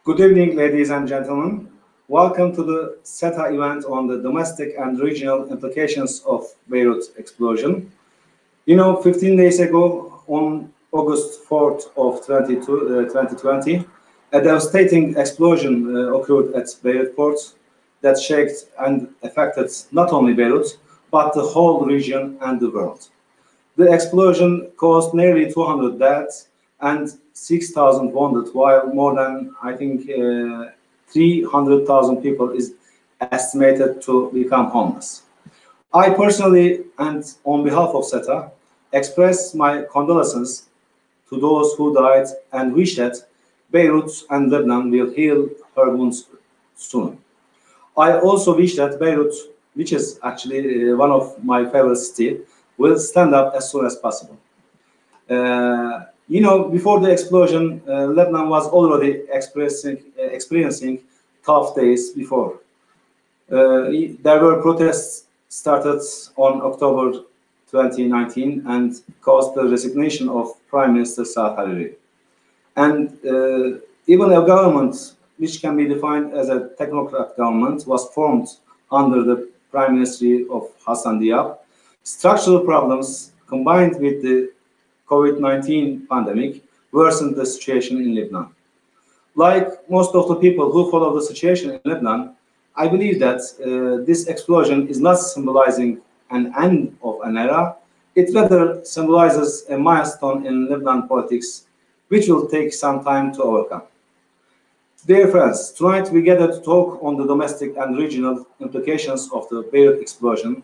Good evening, ladies and gentlemen. Welcome to the SETA event on the domestic and regional implications of Beirut explosion. 15 days ago, on August 4th of 2020, a devastating explosion occurred at Beirut port that shook and affected not only Beirut, but the whole region and the world. The explosion caused nearly 200 deaths and 6,000 wounded, while more than, 300,000 people is estimated to become homeless. I personally, and on behalf of SETA, express my condolences to those who died and wish that Beirut and Lebanon will heal her wounds soon. I also wish that Beirut, which is actually one of my favorite cities, will stand up as soon as possible. Before the explosion, Lebanon was already experiencing tough days before. There were protests started on October 2019 and caused the resignation of Prime Minister Saad Hariri. And even a government, which can be defined as a technocrat government, was formed under the Prime Ministry of Hassan Diab. Structural problems combined with the COVID-19 pandemic worsened the situation in Lebanon. Like most of the people who follow the situation in Lebanon, I believe that this explosion is not symbolizing an end of an era. It rather symbolizes a milestone in Lebanon politics, which will take some time to overcome. Dear friends, tonight we gather to talk on the domestic and regional implications of the Beirut explosion,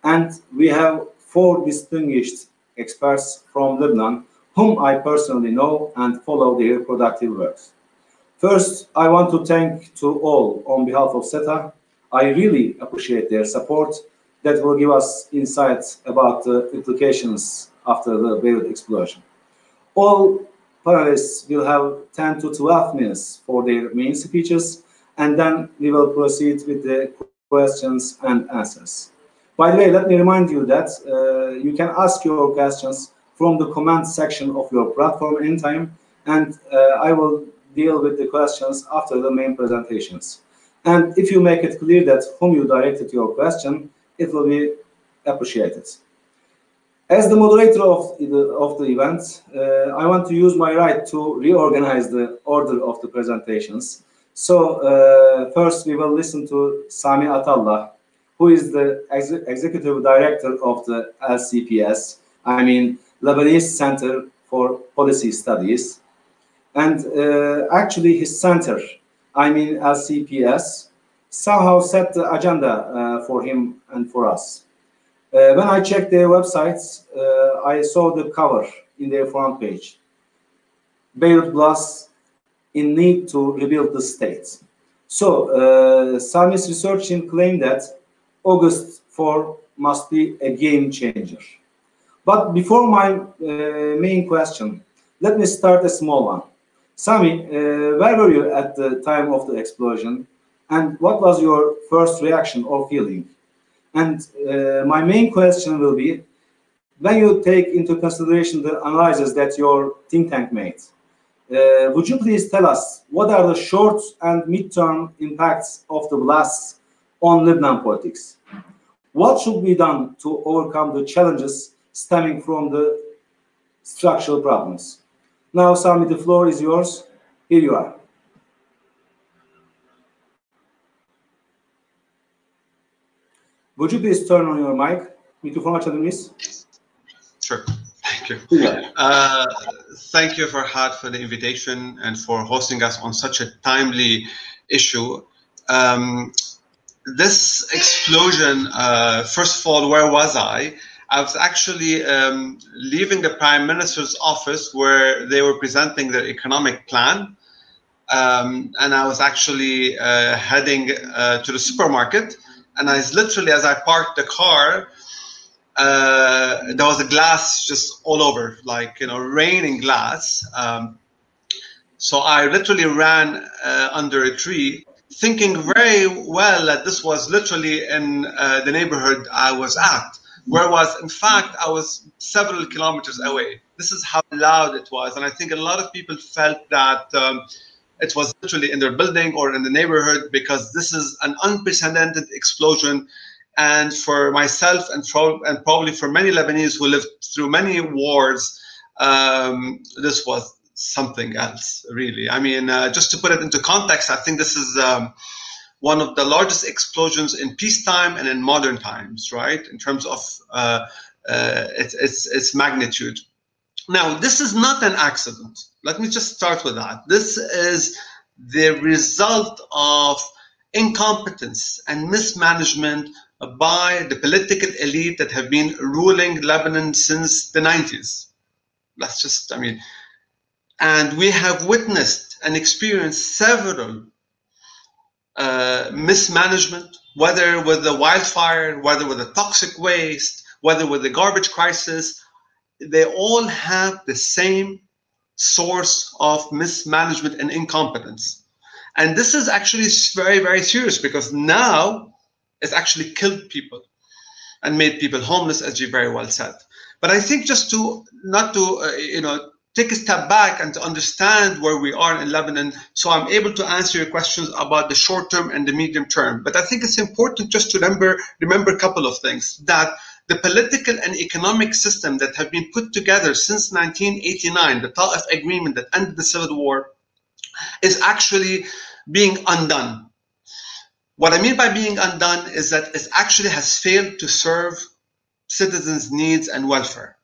and we have four distinguished experts from Lebanon, whom I personally know and follow their productive works. First, I want to thank to all on behalf of SETA. I really appreciate their support that will give us insights about the implications after the Beirut explosion. All panelists will have 10 to 12 minutes for their main speeches, and then we will proceed with the questions and answers. By the way, let me remind you that you can ask your questions from the comment section of your platform anytime, and I will deal with the questions after the main presentations. And if you make it clear that whom you directed your question, it will be appreciated. As the moderator of the event, I want to use my right to reorganize the order of the presentations. So first we will listen to Sami Atallah, who is the executive director of the LCPS, Lebanese Center for Policy Studies. And actually his center, LCPS, somehow set the agenda for him and for us. When I checked their websites, I saw the cover in their front page. Beirut Plus in need to rebuild the state. So Sami's research team claimed that August 4 must be a game changer. But before my main question, let me start a small one. Sami, where were you at the time of the explosion? And what was your first reaction or feeling? And my main question will be, when you take into consideration the analysis that your think tank made, would you please tell us what are the short and mid-term impacts of the blasts on Lebanon politics? What should be done to overcome the challenges stemming from the structural problems? Now, Sami, the floor is yours. Here you are. Would you please turn on your mic? Mikrofon açabilir miyiz? Sure. Thank you. Thank you, Farhad, for the invitation and for hosting us on such a timely issue. This explosion, first of all, where was I? I was actually leaving the Prime Minister's office where they were presenting their economic plan. And I was actually heading to the supermarket. And literally, as I parked the car, there was a glass just all over, raining glass. So I literally ran under a tree, thinking very well that this was literally in the neighborhood I was at, whereas in fact I was several kilometers away. This is how loud it was, and I think a lot of people felt that it was literally in their building or in the neighborhood, because this is an unprecedented explosion. And for myself and probably for many Lebanese who lived through many wars, this was something else, really. I mean, just to put it into context, I think this is one of the largest explosions in peacetime and in modern times, right? In terms of its magnitude. Now, this is not an accident. Let me just start with that. This is the result of incompetence and mismanagement by the political elite that have been ruling Lebanon since the 90s. That's just, I mean, and we have witnessed and experienced several mismanagement, whether with the wildfire, whether with the toxic waste, whether with the garbage crisis. They all have the same source of mismanagement and incompetence. And this is actually very, very serious, because now it's actually killed people and made people homeless, as you very well said. But I think just to not to take a step back and to understand where we are in Lebanon, so I'm able to answer your questions about the short term and the medium term. But I think it's important just to remember a couple of things, that the political and economic system that have been put together since 1989, the Ta'if Agreement that ended the civil war, is actually being undone. What I mean by being undone is that it actually has failed to serve citizens' needs and welfare.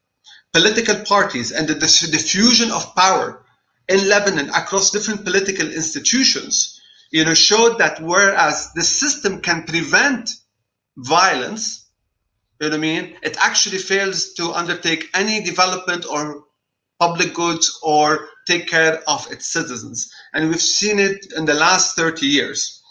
Political parties and the diffusion of power in Lebanon across different political institutions, showed that whereas the system can prevent violence, it actually fails to undertake any development or public goods or take care of its citizens. And we've seen it in the last 30 years.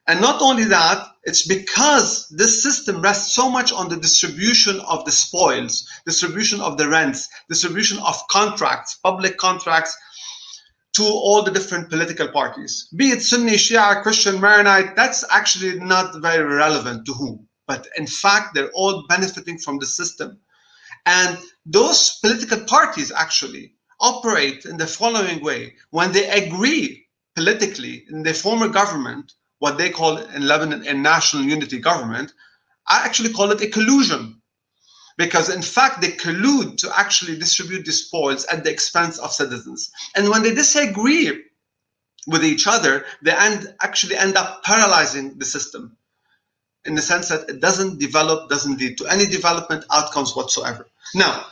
And not only that, it's because this system rests so much on the distribution of the spoils, distribution of the rents, distribution of contracts, public contracts, to all the different political parties. Be it Sunni, Shia, Christian, Maronite, that's actually not very relevant to whom. But in fact, they're all benefiting from the system. And those political parties actually operate in the following way. When they agree politically in the former government, what they call in Lebanon a national unity government, I actually call it a collusion. Because in fact, they collude to actually distribute the spoils at the expense of citizens. And when they disagree with each other, they actually end up paralyzing the system, in the sense that it doesn't develop, doesn't lead to any development outcomes whatsoever. Now,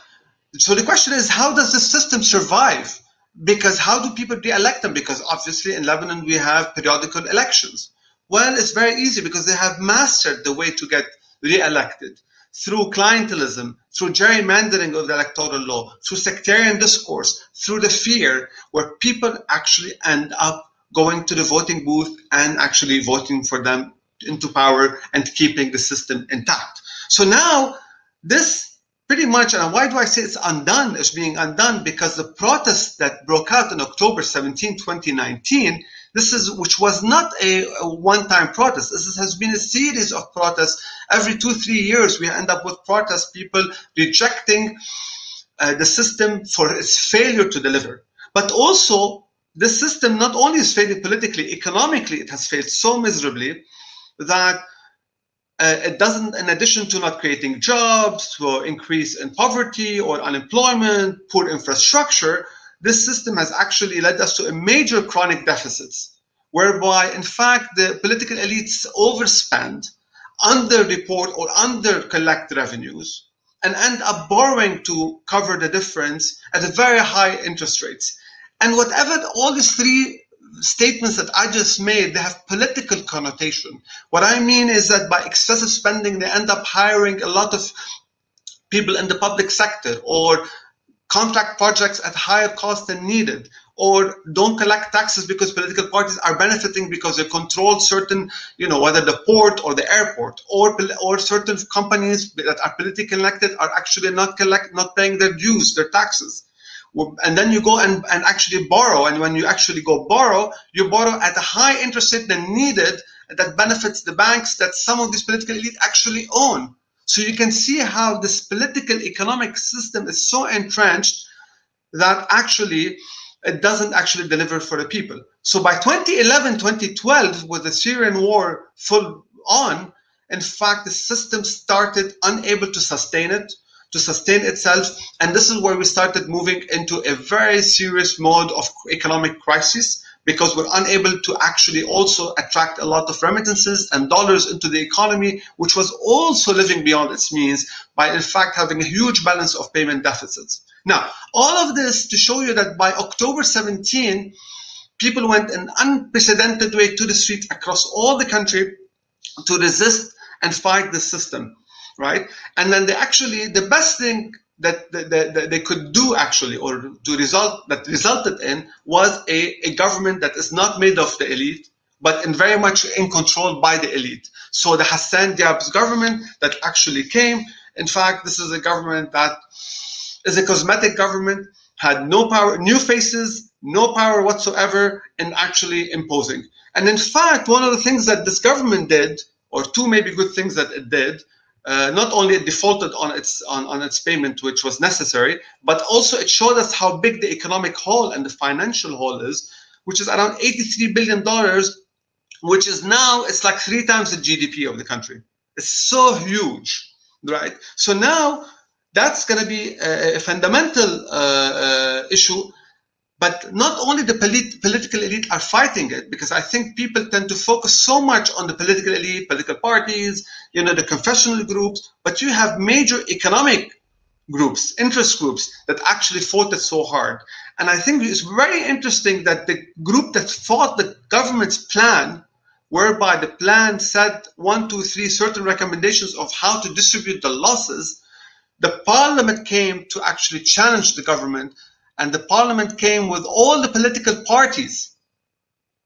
so the question is, how does the system survive? Because how do people re-elect them? Because obviously in Lebanon we have periodical elections. Well, it's very easy, because they have mastered the way to get re-elected through clientelism, through gerrymandering of the electoral law, through sectarian discourse, through the fear, where people actually end up going to the voting booth and actually voting for them into power and keeping the system intact. So now this pretty much, and why do I say it's undone, is being undone, because the protest that broke out on October 17, 2019, which was not a one-time protest. This has been a series of protests. Every 2-3 years, we end up with protests, people rejecting the system for its failure to deliver. But also, the system not only is failing politically, economically, it has failed so miserably that it doesn't, in addition to not creating jobs, to increase in poverty or unemployment, poor infrastructure, this system has actually led us to a major chronic deficits, whereby, in fact, the political elites overspend, under-report or under-collect revenues, and end up borrowing to cover the difference at a very high interest rates. And whatever all these three statements that I just made, they have political connotation. What I mean is that by excessive spending, they end up hiring a lot of people in the public sector, or contract projects at higher cost than needed, or don't collect taxes because political parties are benefiting because they control certain, whether the port or the airport, or certain companies that are politically elected are actually not paying their dues, their taxes. And then you go and actually borrow. And when you actually go borrow, you borrow at a high interest rate than needed, that benefits the banks that some of these political elite actually own. So you can see how this political economic system is so entrenched that actually it doesn't actually deliver for the people. So by 2011, 2012, with the Syrian war full on, in fact, the system started unable to sustain itself. And this is where we started moving into a very serious mode of economic crisis, because we're unable to actually also attract a lot of remittances and dollars into the economy, which was also living beyond its means by, in fact, having a huge balance of payment deficits. Now, all of this to show you that by October 17, people went an unprecedented way to the street across all the country to resist and fight the system, right? And then the best thing that they could do actually, or resulted in, was a government that is not made of the elite, but very much in control by the elite. So the Hassan Diab's government that actually came, in fact, this is a government that is a cosmetic government, had no power, new faces, no power whatsoever in actually imposing. And in fact, one of the things that this government did, or two maybe good things that it did, not only it defaulted on its payment, which was necessary, but also it showed us how big the economic hole and the financial hole is, which is around $83 billion, which is now, it's like 3 times the GDP of the country. It's so huge, right? So now that's going to be a fundamental issue. But not only the political elite are fighting it, because I think people tend to focus so much on the political elite, political parties, the confessional groups, but you have major economic groups, interest groups that actually fought it so hard. And I think it's very interesting that the group that fought the government's plan, whereby the plan said 1, 2, 3 certain recommendations of how to distribute the losses, the parliament came to actually challenge the government. And the parliament came with all the political parties,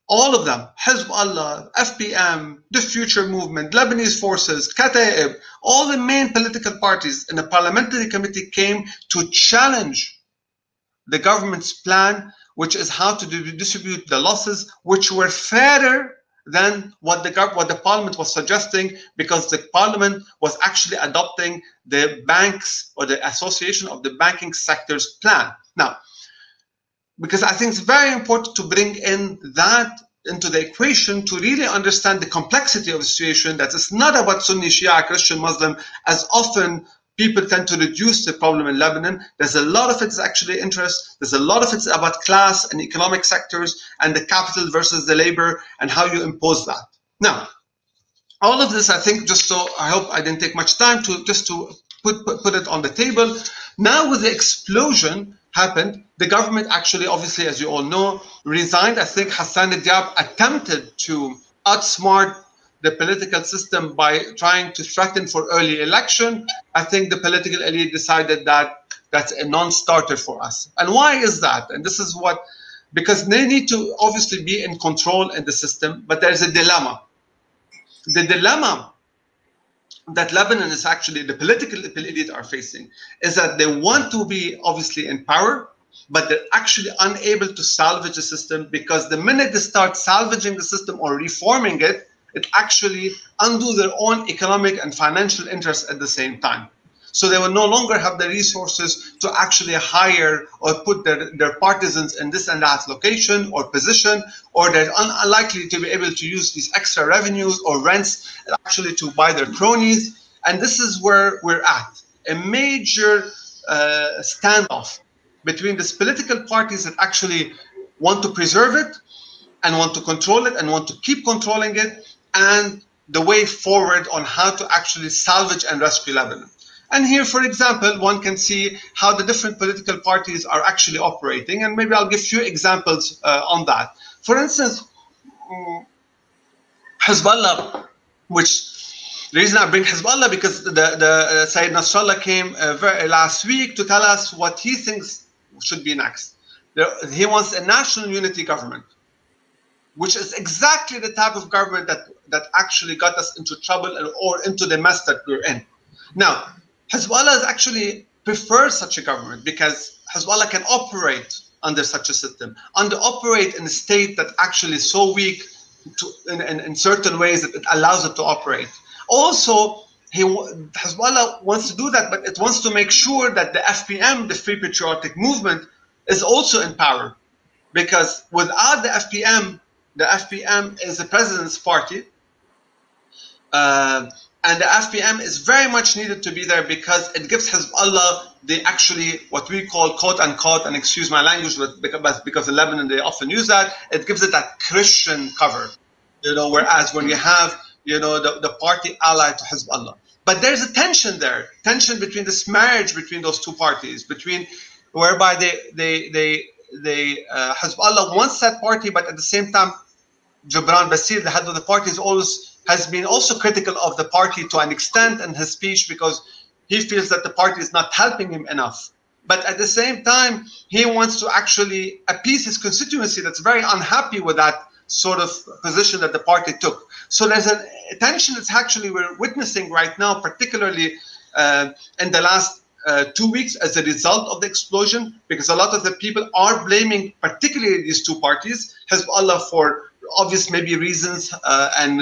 all of them, Hezbollah, FPM, the Future Movement, Lebanese Forces, Kataib, all the main political parties in the parliamentary committee came to challenge the government's plan, which is how to distribute the losses, which were fairer than what the parliament was suggesting, because the parliament was actually adopting the banks or the association of the banking sector's plan. Now, because I think it's very important to bring in that into the equation to really understand the complexity of the situation, that it's not about Sunni, Shia, Christian, Muslim, as often people tend to reduce the problem in Lebanon. There's a lot of it is actually interest. There's a lot of it's about class and economic sectors and the capital versus the labor and how you impose that. Now, all of this, I think, just so I hope I didn't take much time to put it on the table. Now with the explosion happened, the government actually, obviously, as you all know, resigned. I think Hassan Diab attempted to outsmart the political system by trying to threaten for early election. I think the political elite decided that that's a non-starter for us. And why is that? And this is because they need to obviously be in control in the system, but there's a dilemma. The dilemma that Lebanon is actually, the political elite are facing, is that they want to be obviously in power, but they're actually unable to salvage the system, because the minute they start salvaging the system or reforming it, it actually undo their own economic and financial interests at the same time. So they will no longer have the resources to actually hire or put their partisans in this and that location or position, or they're unlikely to be able to use these extra revenues or rents actually to buy their cronies. And this is where we're at, a major standoff between these political parties that actually want to preserve it and want to control it and want to keep controlling it, and the way forward on how to actually salvage and rescue Lebanon. And here, for example, one can see how the different political parties are actually operating, and maybe I'll give a few examples on that. For instance, Hezbollah, which the reason I bring Hezbollah, because the Sayyid Nasrallah came last week to tell us what he thinks should be next. He wants a national unity government, which is exactly the type of government that actually got us into trouble or into the mess that we're in. Now, Hezbollah actually prefers such a government because Hezbollah can operate under such a system, operate in a state that actually is so weak in certain ways that it allows it to operate. Also, Hezbollah wants to do that, but it wants to make sure that the FPM, the Free Patriotic Movement, is also in power. because without the FPM is the president's party, and the FPM is very much needed to be there because it gives Hezbollah the actually what we call quote unquote, and excuse my language, but because in Lebanon they often use that, it gives it that Christian cover, whereas when you have, the party allied to Hezbollah. But there's a tension there, between this marriage between those two parties, whereby Hezbollah wants that party, but at the same time, Gibran Basir, the head of the party, has been also critical of the party to an extent in his speech because he feels that the party is not helping him enough. But at the same time, he wants to actually appease his constituency that's very unhappy with that sort of position that the party took. So there's a tension that's actually we're witnessing right now, particularly in the last 2 weeks as a result of the explosion, because a lot of the people are blaming particularly these two parties, Hezbollah for obvious maybe reasons, and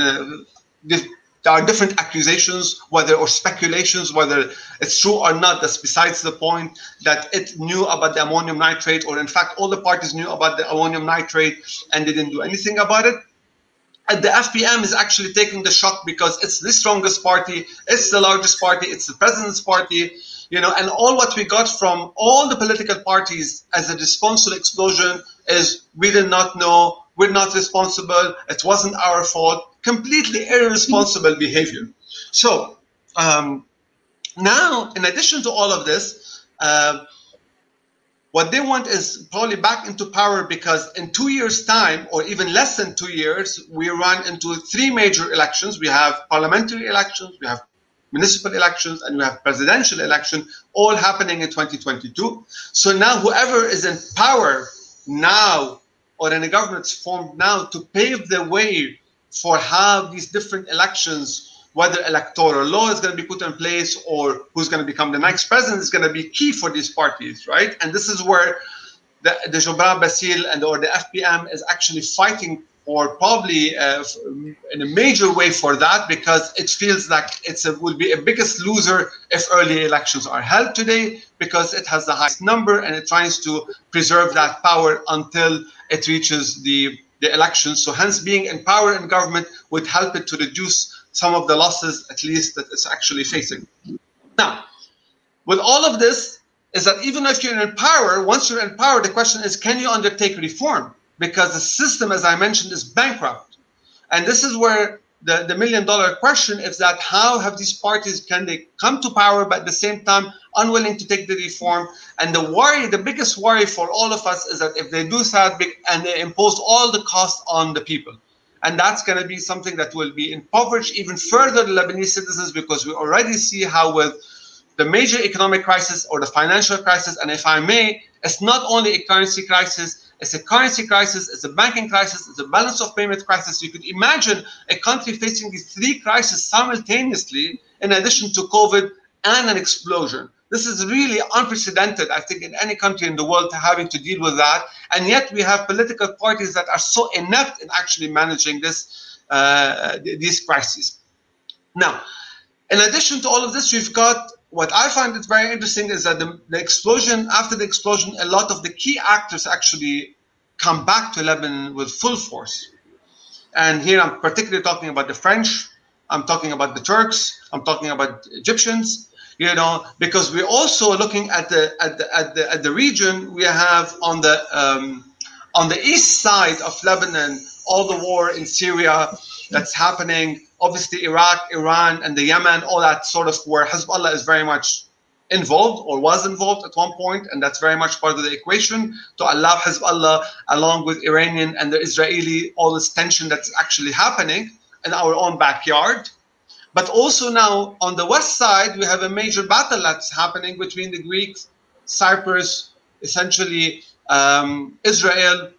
there are different accusations, or speculations, whether it's true or not. That's besides the point, that it knew about the ammonium nitrate, or in fact all the parties knew about the ammonium nitrate and they didn't do anything about it. And the FPM is actually taking the shock because it's the strongest party, it's the largest party, it's the president's party, and all what we got from all the political parties as a response to the explosion is we did not know, we're not responsible, it wasn't our fault, completely irresponsible behavior. So now, in addition to all of this, what they want is probably back into power, because in 2 years' time, or even less than 2 years, we run into 3 major elections. We have parliamentary elections, we have municipal elections, and we have presidential election, all happening in 2022. So now whoever is in power now, or in a government formed now, to pave the way for how these different elections, whether electoral law is going to be put in place or who's going to become the next president, is going to be key for these parties, right? And this is where the Gibran Basir or the FPM is actually fighting for, probably in a major way for that, because it feels like will be a biggest loser if early elections are held today, because it has the highest number and it tries to preserve that power until it reaches the elections. So hence being in power in government would help it to reduce some of the losses, at least, that it's actually facing. Now, with all of this, is that even if you're in power, once you're in power, the question is, can you undertake reform? Because the system, as I mentioned, is bankrupt. And this is where the million-dollar question is that how have these parties, can they come to power, but at the same time unwilling to take the reform? And the biggest worry for all of us is that if they do that and they impose all the costs on the people, and that's going to be something that will be impoverish even further the Lebanese citizens, because we already see how with the major economic crisis or the financial crisis, and if I may, it's not only a currency crisis, it's a currency crisis, it's a banking crisis, it's a balance of payment crisis. You could imagine a country facing these 3 crises simultaneously, in addition to COVID and an explosion. This is really unprecedented, I think, in any country in the world having to deal with that. And yet we have political parties that are so inept in actually managing these crises. Now, in addition to all of this, we've got, what I find is very interesting is that the explosion, after the explosion, a lot of the key actors actually come back to Lebanon with full force. And here I'm particularly talking about the French, I'm talking about the Turks, I'm talking about Egyptians, because we're also looking at the region. We have on the east side of Lebanon all the war in Syria that's happening. Obviously, Iraq, Iran, and the Yemen, all that sort of where Hezbollah is very much involved or was involved at one point, and that's very much part of the equation to allow Hezbollah, along with Iranian and the Israeli, all this tension that's actually happening in our own backyard. But also now on the west side, we have a major battle that's happening between the Greeks, Cyprus, essentially Israel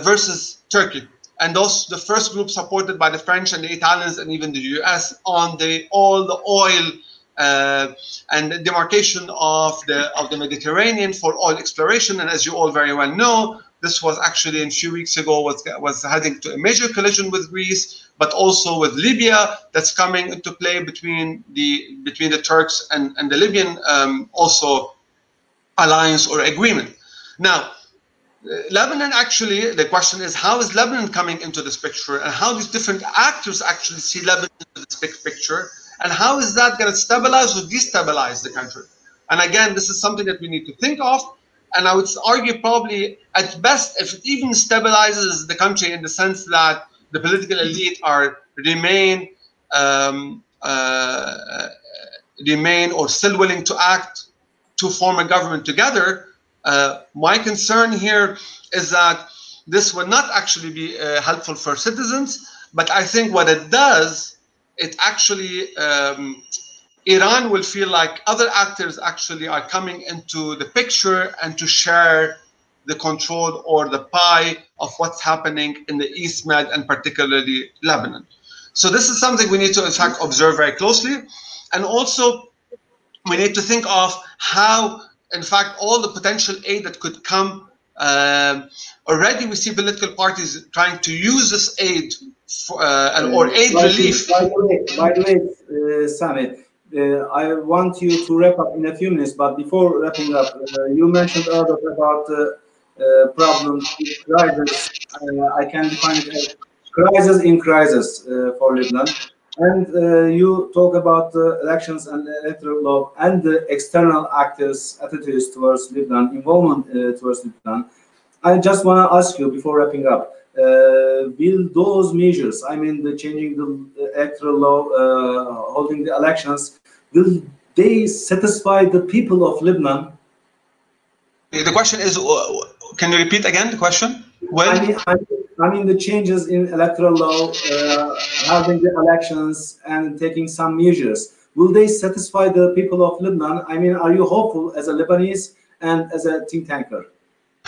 versus Turkey. And the first group supported by the French and the Italians and even the US on all the oil and the demarcation of the Mediterranean for oil exploration. And as you all very well know, this was actually a few weeks ago was heading to a major collision with Greece, but also with Libya that's coming into play between the Turks and the Libyan also alliance or agreement. Now, Lebanon, actually, the question is, how is Lebanon coming into this picture, and how these different actors actually see Lebanon into this big picture, and how is that going to stabilize or destabilize the country? And again, this is something that we need to think of. And I would argue probably at best, if it even stabilizes the country in the sense that the political elite remain or still willing to act to form a government together. My concern here is that this will not actually be helpful for citizens, but I think what it does, it actually, Iran will feel like other actors actually are coming into the picture and to share the control or the pie of what's happening in the East Med and particularly Lebanon. So this is something we need to in fact observe very closely. And also we need to think of how, in fact, all the potential aid that could come. Already we see political parties trying to use this aid for, or aid relief. By the way, Sami, I want you to wrap up in a few minutes, but before wrapping up, you mentioned earlier about problems, crisis. I can define it as crisis in crisis for Lebanon. And you talk about elections and electoral law and the external actors' attitudes towards Lebanon, involvement towards Lebanon. I just want to ask you before wrapping up, will those measures, I mean, the changing the electoral law, holding the elections, will they satisfy the people of Lebanon? The question is, can you repeat again the question? Well, I mean the changes in electoral law, having the elections and taking some measures, will they satisfy the people of Lebanon? I mean, are you hopeful as a Lebanese and as a think tanker?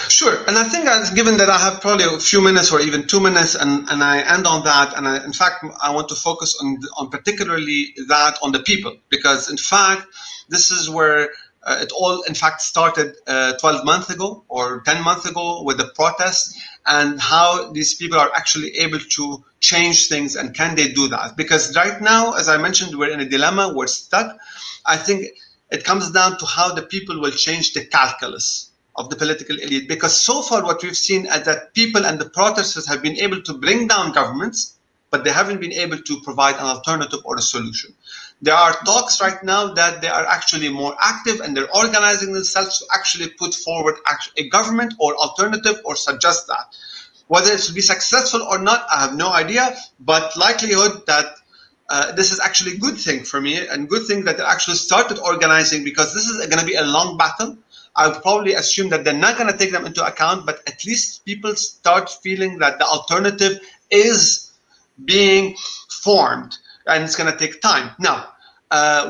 Sure, and I think given that I have probably a few minutes or even 2 minutes, and I end on that, and in fact I want to focus on particularly that on the people, because in fact this is where it all in fact started 12 months ago or 10 months ago with the protests, and how these people are actually able to change things, and can they do that? Because right now, as I mentioned, we're in a dilemma, we're stuck. I think it comes down to how the people will change the calculus of the political elite, because so far what we've seen is that people and the protesters have been able to bring down governments, but they haven't been able to provide an alternative or a solution. There are talks right now that they are actually more active and they're organizing themselves to actually put forward a government or alternative or suggest that. Whether it will be successful or not, I have no idea, but likelihood that this is actually a good thing for me, and good thing that they actually started organizing, because this is going to be a long battle. I would probably assume that they're not going to take them into account, but at least people start feeling that the alternative is being formed, and it's going to take time. Now,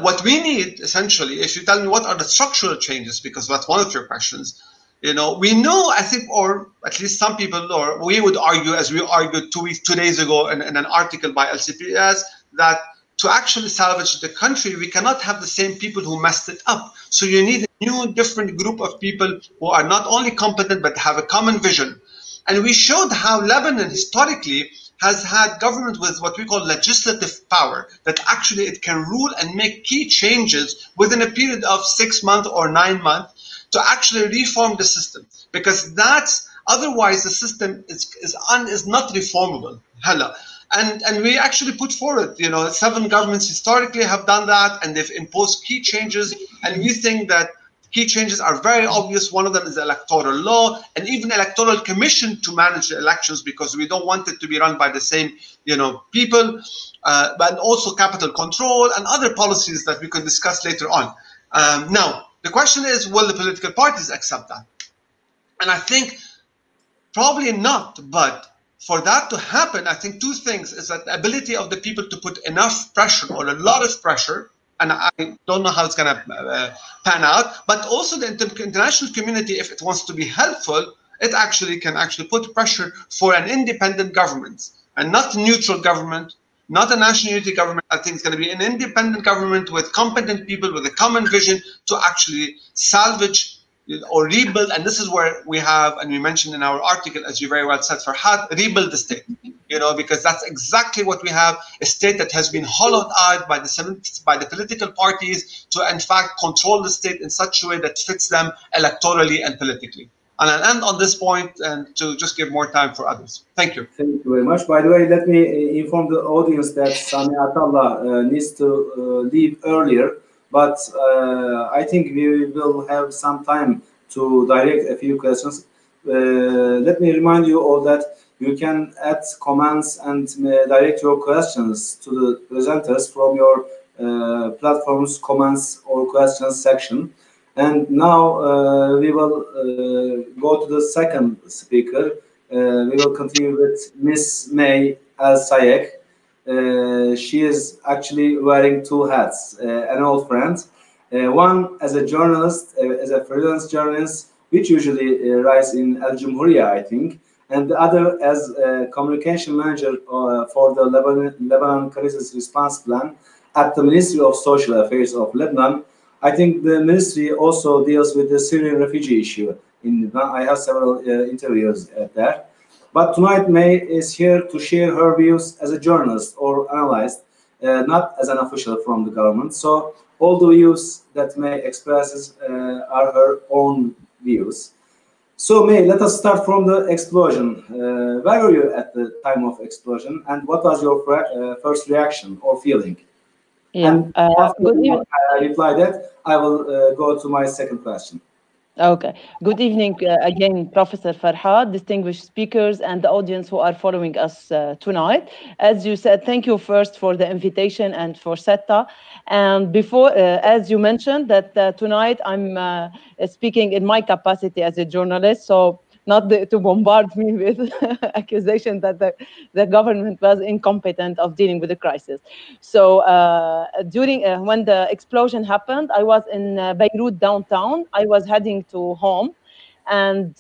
what we need, essentially, if you tell me what are the structural changes, because that's one of your questions, you know, we know, I think, or at least some people, or we would argue, as we argued 2 days ago in an article by LCPS, that to actually salvage the country, we cannot have the same people who messed it up. So you need a new, different group of people who are not only competent, but have a common vision. And we showed how Lebanon historically has had government with what we call legislative power, that actually it can rule and make key changes within a period of 6 months or 9 months to actually reform the system. Because that's, otherwise the system is not reformable. And we actually put forward, you know, 7 governments historically have done that, and they've imposed key changes. And we think that key changes are very obvious. One of them is the electoral law, and even electoral commission to manage the elections, because we don't want it to be run by the same, you know, people, but also capital control and other policies that we could discuss later on. Now, the question is, will the political parties accept that? And I think probably not, but for that to happen, I think 2 things is that the ability of the people to put enough pressure or a lot of pressure, and I don't know how it's going to pan out, but also the international community, if it wants to be helpful, it actually can actually put pressure for an independent government, and not a neutral government, not a national unity government. I think it's going to be an independent government with competent people with a common vision to actually salvage or rebuild. And this is where we have, and we mentioned in our article, as you very well said, Farhad, rebuild the state, you know, because that's exactly what we have, a state that has been hollowed out by the political parties to, in fact, control the state in such a way that fits them electorally and politically. And I'll end on this point and to just give more time for others. Thank you. Thank you very much. By the way, let me inform the audience that Sami Atallah needs to leave earlier, but I think we will have some time to direct a few questions. Let me remind you all that you can add comments and direct your questions to the presenters from your platform's comments or questions section. And now we will go to the second speaker. We will continue with Miss May Al Sayek. She is actually wearing two hats, an old friend. One as a journalist, as a freelance journalist, which usually writes in Al Jumhuriya, I think, and the other as a communication manager for the Lebanon Crisis Response Plan at the Ministry of Social Affairs of Lebanon. I think the ministry also deals with the Syrian refugee issue. I have several interviews there. But tonight, May is here to share her views as a journalist or analyst, not as an official from the government. So all the views that May expresses are her own views. So May, let us start from the explosion. Where were you at the time of explosion, and what was your first reaction or feeling? Yeah. And after I reply that, I will go to my second question. Okay. Good evening again, Professor Farhad, distinguished speakers, and the audience who are following us tonight. As you said, thank you first for the invitation and for SETA. And before, as you mentioned, that tonight I'm speaking in my capacity as a journalist, so not to bombard me with accusation that the government was incompetent of dealing with the crisis. So during when the explosion happened, I was in Beirut downtown. I was heading to home, and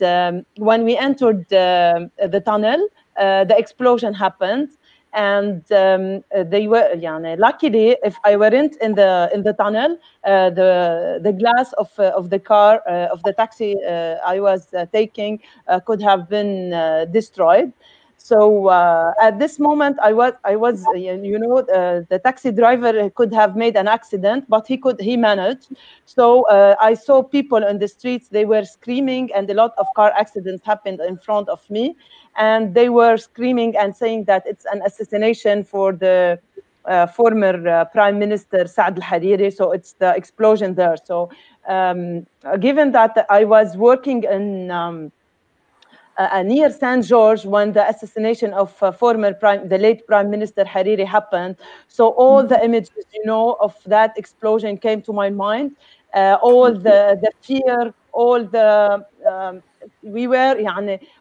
when we entered the tunnel, the explosion happened. And they were, luckily, if I weren't in the tunnel, the glass of the car of the taxi I was taking could have been destroyed. So at this moment, I was the taxi driver could have made an accident, but he managed. So I saw people on the streets; they were screaming, and a lot of car accidents happened in front of me. And they were screaming and saying that it's an assassination for the former Prime Minister Saad al-Hariri. So it's the explosion there. So given that I was working in near St. George when the assassination of the late Prime Minister Hariri happened, so all the images, of that explosion came to my mind. All the fear, all the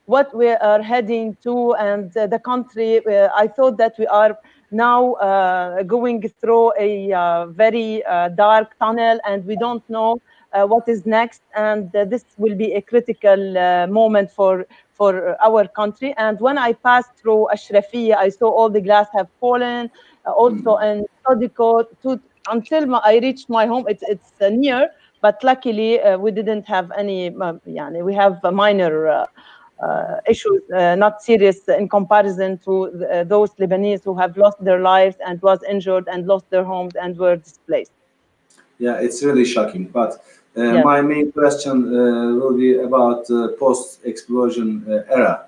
what we are heading to, and the country. I thought that we are now going through a very dark tunnel, and we don't know what is next, and this will be a critical moment for our country. And when I passed through Ashrafiyya, I saw all the glass have fallen. Also in Sadiko, until I reached my home, it's near, but luckily we didn't have any. We have minor issues, not serious in comparison to those Lebanese who have lost their lives and was injured and lost their homes and were displaced. Yeah, it's really shocking. But my main question will be about post-explosion era.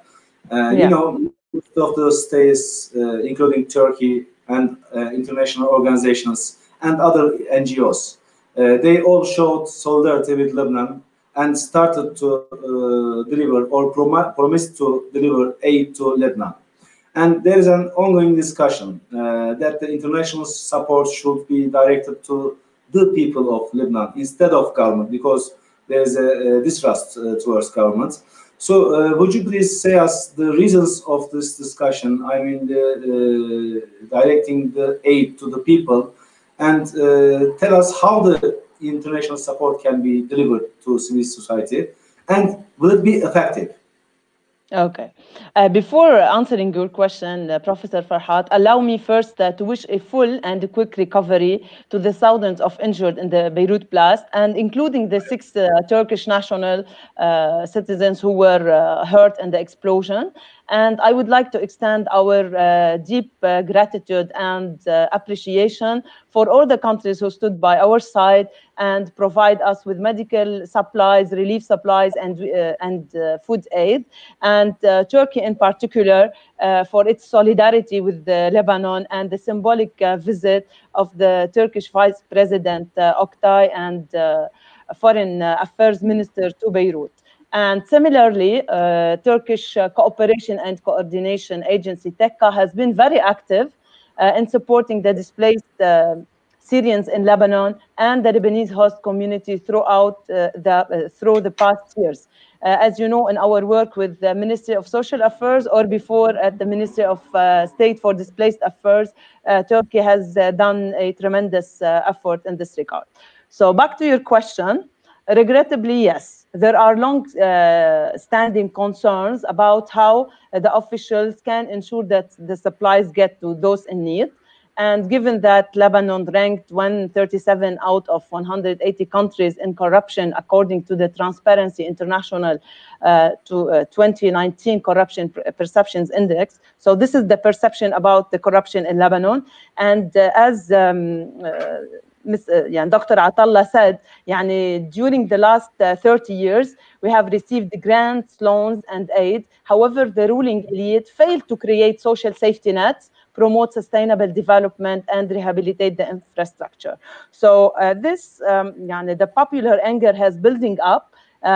Most of the states, including Turkey and international organizations and other NGOs, they all showed solidarity with Lebanon and started to deliver or promised to deliver aid to Lebanon. And there is an ongoing discussion that the international support should be directed to the people of Lebanon instead of government, because there is a distrust towards government. So would you please say us the reasons of this discussion? I mean, directing the aid to the people, and tell us how the international support can be delivered to civil society, and will it be effective? Okay. Before answering your question, Professor Farhad, allow me first to wish a full and quick recovery to the thousands of injured in the Beirut blast, and including the 6 Turkish national citizens who were hurt in the explosion. And I would like to extend our deep gratitude and appreciation for all the countries who stood by our side and provide us with medical supplies, relief supplies, and food aid. And Turkey in particular for its solidarity with Lebanon and the symbolic visit of the Turkish Vice President Oktay and Foreign Affairs Minister to Beirut. And similarly, Turkish Cooperation and Coordination Agency, TECA, has been very active in supporting the displaced Syrians in Lebanon and the Lebanese host community throughout through the past years. As you know, in our work with the Ministry of Social Affairs or before at the Ministry of State for Displaced Affairs, Turkey has done a tremendous effort in this regard. So back to your question, regrettably, yes, there are long-standing concerns about how the officials can ensure that the supplies get to those in need. And given that Lebanon ranked 137 out of 180 countries in corruption, according to the Transparency International 2019 Corruption Perceptions Index. So this is the perception about the corruption in Lebanon. And as Dr. Atallah said, during the last 30 years, we have received grants, loans, and aid. However, the ruling elite failed to create social safety nets, promote sustainable development, and rehabilitate the infrastructure. So the popular anger has building up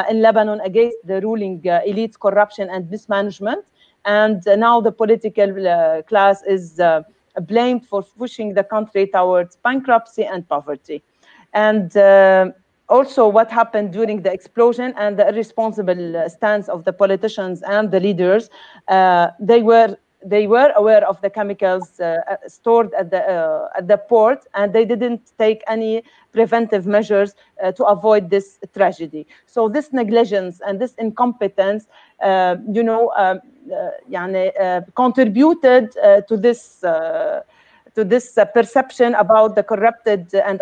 in Lebanon against the ruling elite's corruption and mismanagement. And now the political class is blamed for pushing the country towards bankruptcy and poverty. And also what happened during the explosion and the irresponsible stance of the politicians and the leaders, they were aware of the chemicals stored at the port, and they didn't take any preventive measures to avoid this tragedy. So this negligence and this incompetence, contributed to this perception about the corrupted and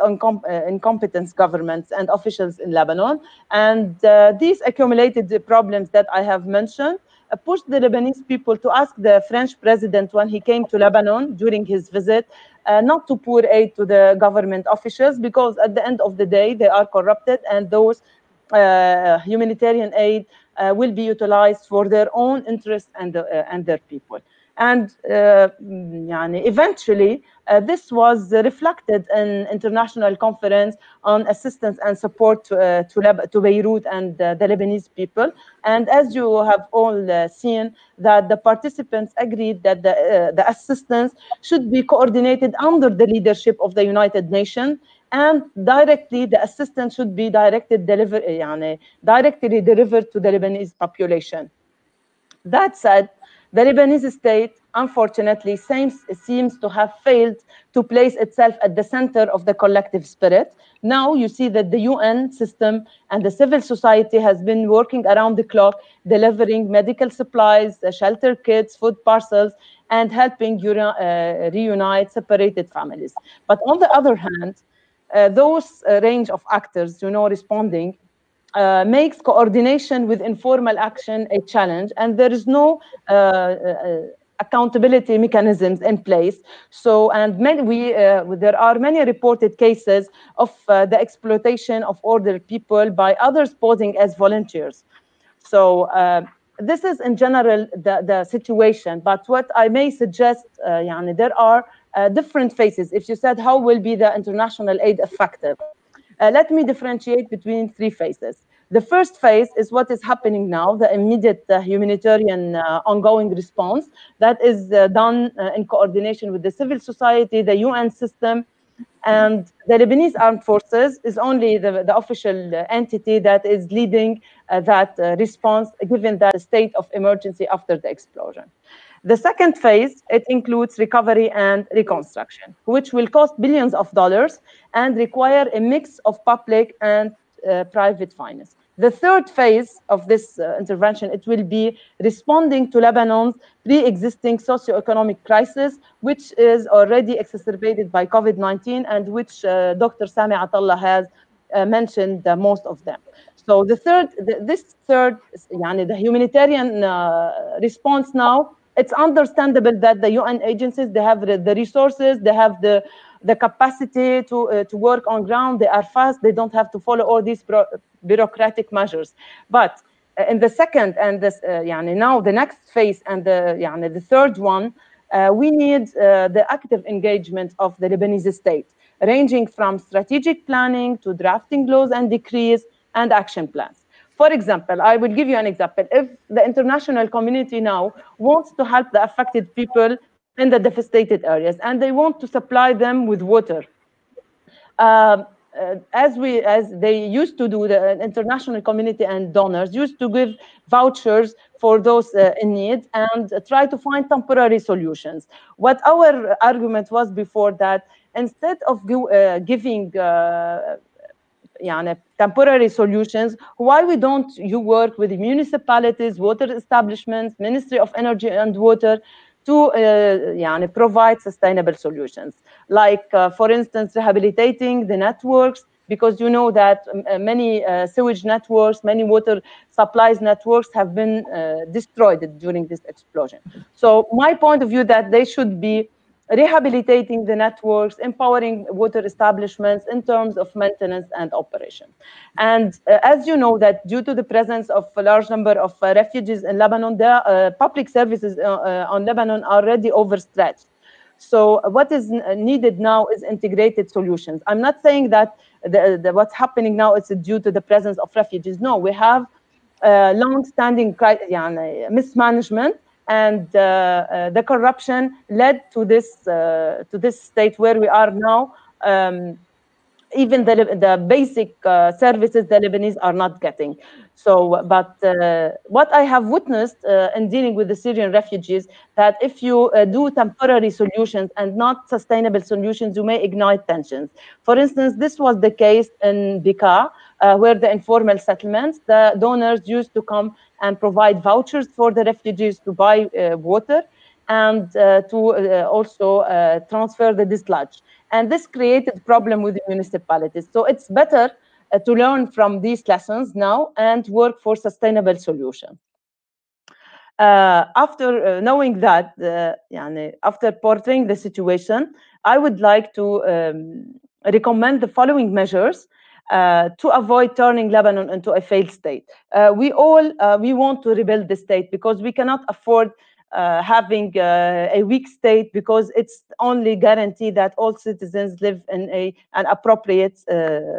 incompetent governments and officials in Lebanon. And these accumulated problems that I have mentioned pushed the Lebanese people to ask the French president when he came to Lebanon during his visit not to pour aid to the government officials, because at the end of the day, they are corrupted, and those humanitarian aid will be utilized for their own interests and their people. And eventually, this was reflected in international conference on assistance and support to Beirut and the Lebanese people. And as you have all seen, that the participants agreed that the assistance should be coordinated under the leadership of the United Nations, and directly the assistance should be directly delivered to the Lebanese population. That said, the Lebanese state, unfortunately, seems to have failed to place itself at the center of the collective spirit. Now you see that the UN system and the civil society has been working around the clock, delivering medical supplies, shelter kits, food parcels, and helping reunite separated families. But on the other hand, those range of actors, responding, makes coordination with informal action a challenge, and there is no accountability mechanisms in place. So, and there are many reported cases of the exploitation of older people by others posing as volunteers. So this is in general the situation. But what I may suggest, there are different phases. If you said how will be the international aid effective, let me differentiate between three phases. The first phase is what is happening now, the immediate humanitarian ongoing response that is done in coordination with the civil society, the UN system, and the Lebanese Armed Forces is only the official entity that is leading that response, given that state of emergency after the explosion. The second phase, it includes recovery and reconstruction, which will cost billions of dollars and require a mix of public and private finance. The third phase of this intervention, it will be responding to Lebanon's pre-existing socioeconomic crisis, which is already exacerbated by COVID-19 and which Dr. Sami Atallah has mentioned most of them. So the humanitarian response now, it's understandable that the UN agencies, they have the resources, they have the capacity to work on ground, they are fast, they don't have to follow all these bureaucratic measures. But in the second and this, now the next phase and the third one, we need the active engagement of the Lebanese state, ranging from strategic planning to drafting laws and decrees and action plans. For example, I will give you an example. If the international community now wants to help the affected people in the devastated areas and they want to supply them with water, as they used to do, the international community and donors used to give vouchers for those in need and try to find temporary solutions. What our argument was before, that instead of giving temporary solutions, why we don't you work with the municipalities, water establishments, Ministry of Energy and Water, to provide sustainable solutions, like for instance rehabilitating the networks, because you know that many sewage networks, many water supplies networks have been destroyed during this explosion. So my point of view, that they should be rehabilitating the networks, empowering water establishments in terms of maintenance and operation. And as you know, that due to the presence of a large number of refugees in Lebanon, the public services on Lebanon are already overstretched. So what is needed now is integrated solutions. I'm not saying that what's happening now is due to the presence of refugees. No, we have long-standing mismanagement, and the corruption led to this state where we are now. Even the basic services the Lebanese are not getting. So, but what I have witnessed in dealing with the Syrian refugees, that if you do temporary solutions and not sustainable solutions, you may ignite tensions. For instance, this was the case in Bekaa, where the informal settlements, the donors used to come and provide vouchers for the refugees to buy water, and to also transfer the dislodge. And this created problem with the municipalities. So it's better to learn from these lessons now and work for sustainable solutions. After knowing that, after portraying the situation, I would like to recommend the following measures to avoid turning Lebanon into a failed state. We want to rebuild the state, because we cannot afford having a weak state, because it's only guarantee that all citizens live in an appropriate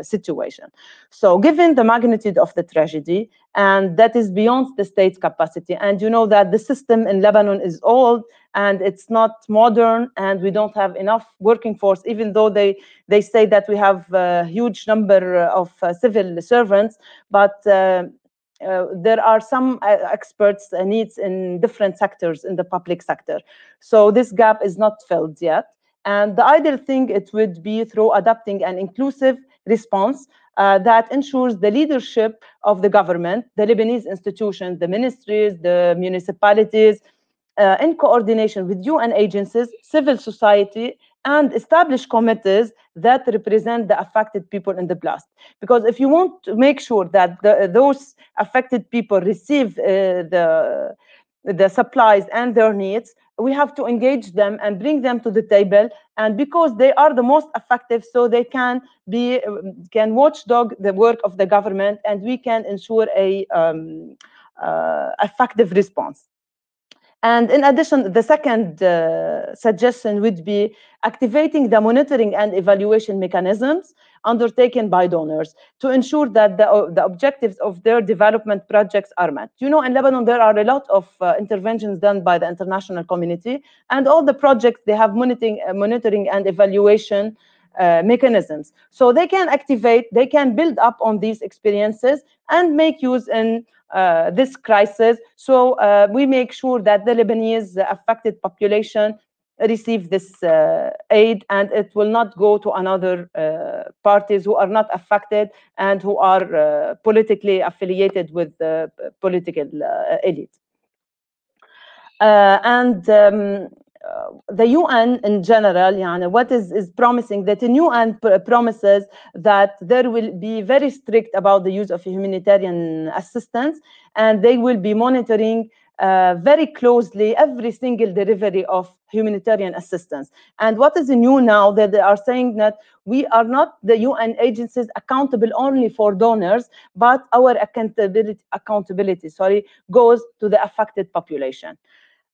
situation. So given the magnitude of the tragedy, and that is beyond the state's capacity, and you know that the system in Lebanon is old and it's not modern, and we don't have enough working force, even though they say that we have a huge number of civil servants, but there are some experts needs in different sectors in the public sector. So this gap is not filled yet. And the ideal thing, it would be through adopting an inclusive response that ensures the leadership of the government, the Lebanese institutions, the ministries, the municipalities, in coordination with UN agencies, civil society, and establish committees that represent the affected people in the blast. Because if you want to make sure that those affected people receive the supplies and their needs, we have to engage them and bring them to the table. And because they are the most effective, so they can watchdog the work of the government, and we can ensure a effective response. And in addition, the second suggestion would be activating the monitoring and evaluation mechanisms undertaken by donors to ensure that the objectives of their development projects are met. You know, in Lebanon, there are a lot of interventions done by the international community, and all the projects, they have monitoring and evaluation mechanisms. So they can activate, they can build up on these experiences and make use in this crisis. So we make sure that the Lebanese affected population receive this aid, and it will not go to another parties who are not affected and who are politically affiliated with the political elite. the UN in general, what is promising, that the UN promises that there will be very strict about the use of humanitarian assistance, and they will be monitoring very closely every single delivery of humanitarian assistance. And what is new now, that they are saying that we are not, the UN agencies, accountable only for donors, but our accountability goes to the affected population.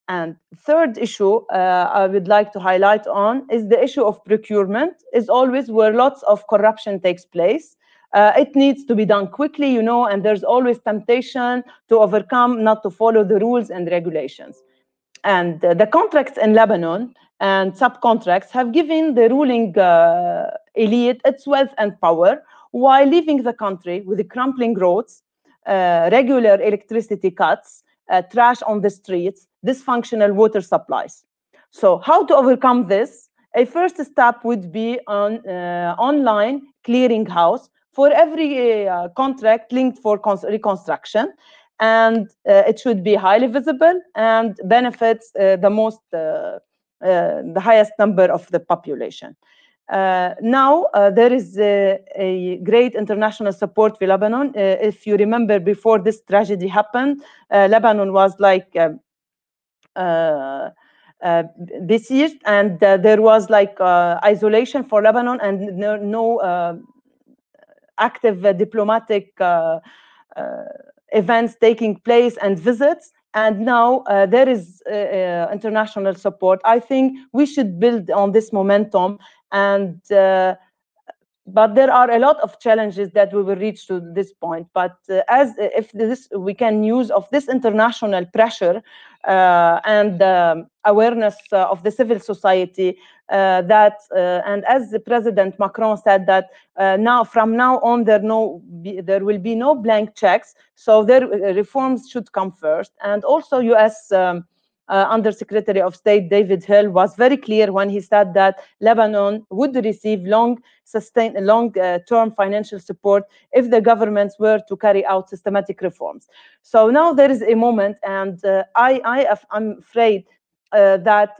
And third issue I would like to highlight on is the issue of procurement, is always where lots of corruption takes place. It needs to be done quickly, and there's always temptation to overcome, not to follow the rules and regulations. And the contracts in Lebanon and subcontracts have given the ruling elite its wealth and power, while leaving the country with the crumbling roads, regular electricity cuts, trash on the streets, dysfunctional water supplies. So how to overcome this? A first step would be on online clearinghouse for every contract linked for reconstruction, and it should be highly visible and benefits the highest number of the population. Now there is a great international support for Lebanon. If you remember, before this tragedy happened, Lebanon was like besieged, and there was like isolation for Lebanon, and no active diplomatic events taking place and visits. And now there is international support. I think we should build on this momentum, and but there are a lot of challenges that we will reach to this point. But we can use of this international pressure and awareness of the civil society, and as the President Macron said, that from now on there will be no blank checks. So reforms should come first. And also, U.S. Undersecretary of State David Hill was very clear when he said that Lebanon would receive long-term financial support if the governments were to carry out systematic reforms. So now there is a moment, and I'm afraid that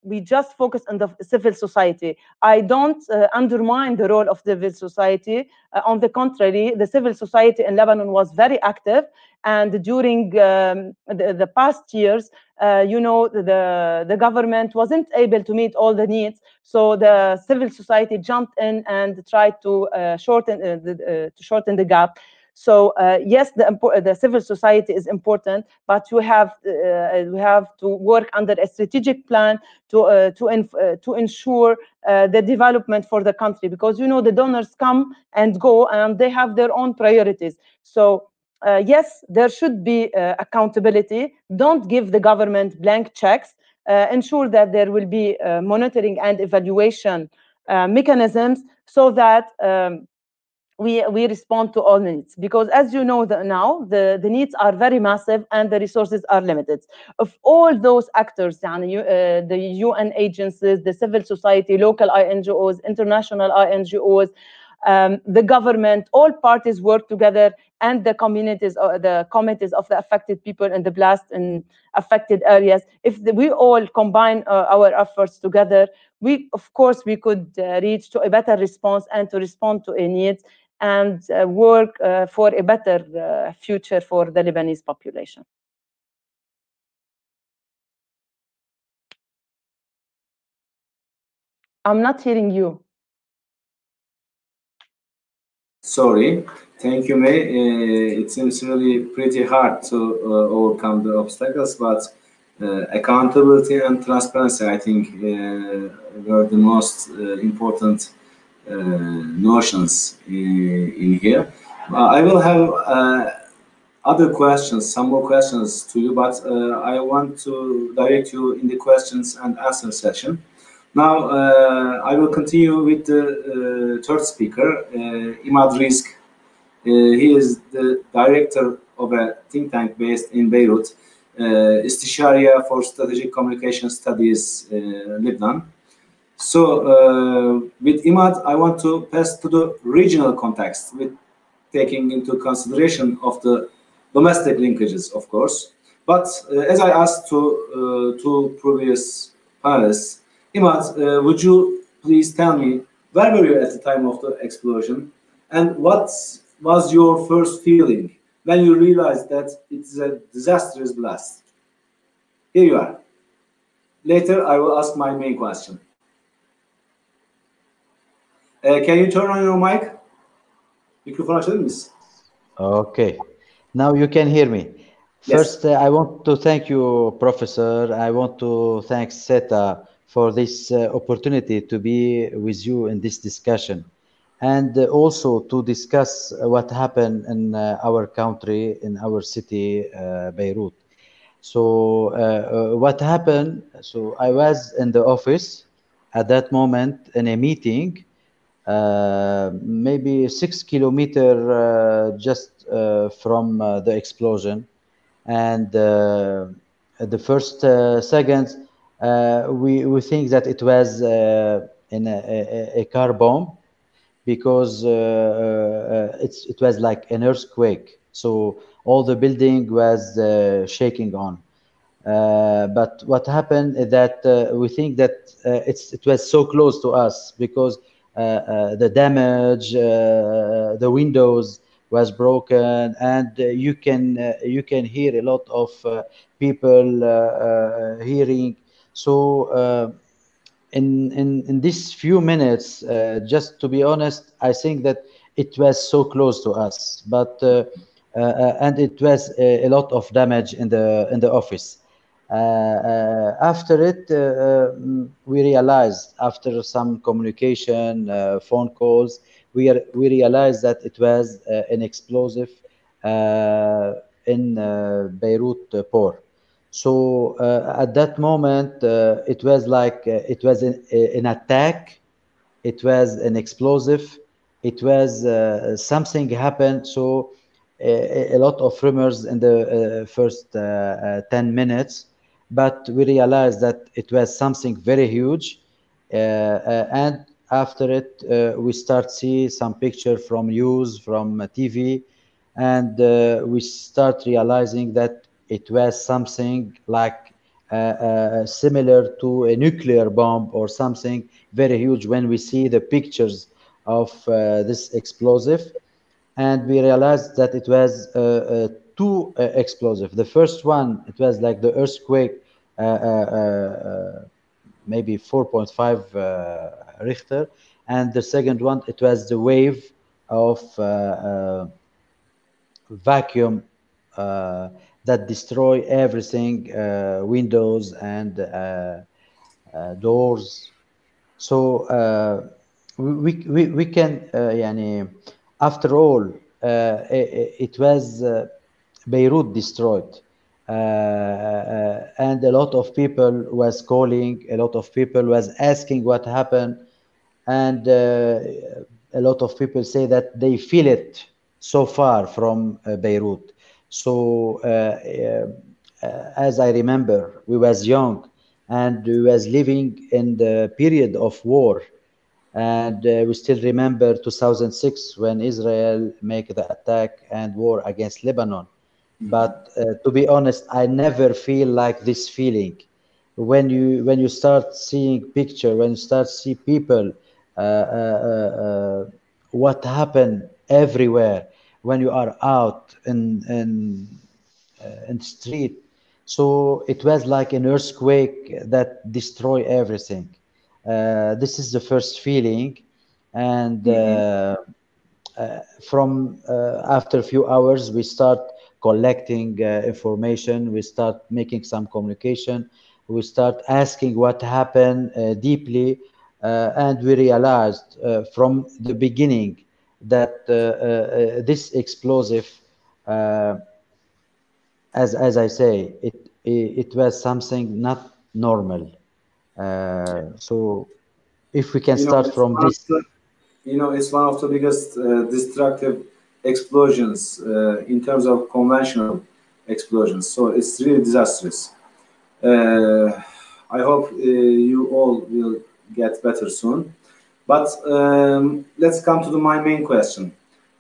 we just focus on the civil society. I don't undermine the role of civil society. On the contrary, the civil society in Lebanon was very active, and during the past years, the government wasn't able to meet all the needs, so the civil society jumped in and tried to shorten the gap. So yes, the civil society is important, but we have to work under a strategic plan to ensure the development for the country, because the donors come and go, and they have their own priorities. So yes, there should be accountability. Don't give the government blank checks. Ensure that there will be monitoring and evaluation mechanisms, so that we respond to all needs, because as you know now, the needs are very massive and the resources are limited. Of all those actors, the UN agencies, the civil society, local NGOs, international NGOs, the government, all parties work together, and the communities of the affected people in the blast and affected areas. If we all combine our efforts together, of course we could reach to a better response and to respond to a needs, and work for a better future for the Lebanese population. I'm not hearing you. Sorry. Thank you, May. It seems really pretty hard to overcome the obstacles, but accountability and transparency, I think, were the most important notions in here. I will have other questions, some more questions to you, but I want to direct you in the questions and answer session. Now, I will continue with the third speaker, Imad Rizk. He is the director of a think tank based in Beirut, Istishariya for Strategic Communication Studies, Lebanon. So with Imad, I want to pass to the regional context, with taking into consideration of the domestic linkages, of course. But as I asked to two previous Anas. Imad, would you please tell me where were you at the time of the explosion, and what was your first feeling when you realized that it's a disastrous blast? Here you are. Later, I will ask my main question. Can you turn on your mic? Mikrofon açabilir miyiz? Okay. Now you can hear me. First, I want to thank you, Professor. I want to thank SETA for this opportunity to be with you in this discussion, and also to discuss what happened in our country, in our city, Beirut. So what happened? So I was in the office at that moment in a meeting, maybe 6 kilometers just from the explosion, and the first seconds we think that it was in a car bomb, because it was like an earthquake, so all the building was shaking on. But what happened is that we think that it was so close to us, because the damage, the windows was broken, and you can hear a lot of people hearing. So in these few minutes, just to be honest, I think that it was so close to us, but and it was a lot of damage in the office. After it, we realized, after some communication, phone calls, we realized that it was an explosive in Beirut port. So at that moment, it was like it was an attack. It was an explosive. It was something happened. So a lot of rumors in the first 10 minutes, but we realized that it was something very huge. And after it, we start see some picture from news, from TV, and we start realizing that it was something like similar to a nuclear bomb or something very huge when we see the pictures of this explosive. And we realized that it was two explosive. The first one, it was like the earthquake, maybe 4.5 Richter, and the second one, it was the wave of vacuum that destroy everything, windows and doors. So we can يعني, after all it was Beirut destroyed, and a lot of people was calling, a lot of people was asking what happened, and a lot of people say that they feel it so far from Beirut. So as I remember, we was young and we was living in the period of war, and we still remember 2006 when Israel make the attack and war against Lebanon. But to be honest, I never feel like this feeling. When you start seeing picture, when you start see people, what happened everywhere when you are out in street. So it was like an earthquake that destroy everything. This is the first feeling, and from after a few hours, we start collecting information. We start making some communication. We start asking what happened deeply, and we realized from the beginning that this explosive, as I say, it was something not normal. So if we can start from this. It's one of the biggest destructive explosions in terms of conventional explosions. So it's really disastrous. I hope you all will get better soon. But let's come to my main question.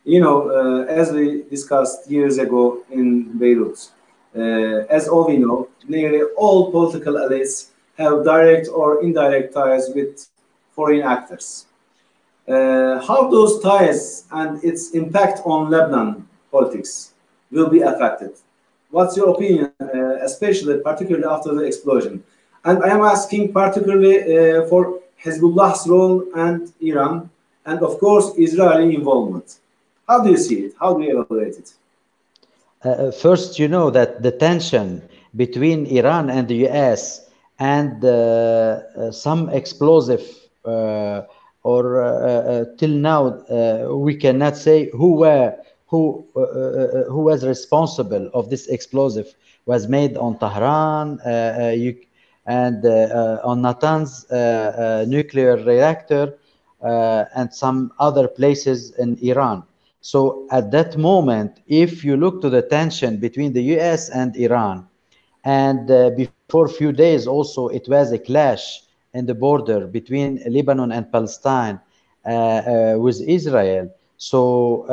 As we discussed years ago in Beirut, as all we know, nearly all political elites have direct or indirect ties with foreign actors. How those ties and its impact on Lebanon politics will be affected? What's your opinion, especially, particularly after the explosion? And I am asking particularly for Hezbollah's role and Iran, and of course, Israeli involvement. How do you see it? How do you evaluate it? First, you know that the tension between Iran and the US and some explosive till now we cannot say who was responsible of this explosive was made on Tehran and on Natanz nuclear reactor and some other places in Iran. So at that moment, if you look to the tension between the US and Iran, and before a few days also it was a clash in the border between Lebanon and Palestine with Israel. So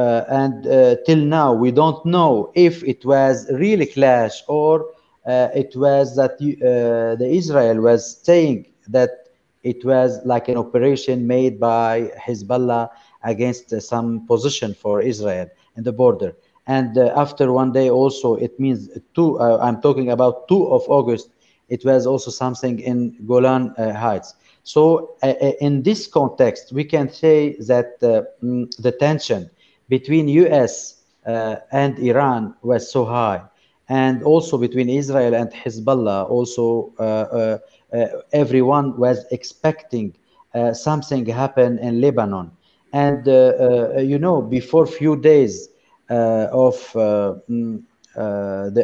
till now we don't know if it was really clash or it was that the Israel was saying that it was like an operation made by Hezbollah against some position for Israel in the border. And after one day also, it means I'm talking about 2 of August, it was also something in Golan Heights. So in this context, we can say that the tension between US and Iran was so high. And also between Israel and Hezbollah, also everyone was expecting something happen in Lebanon. And you know, before few days of the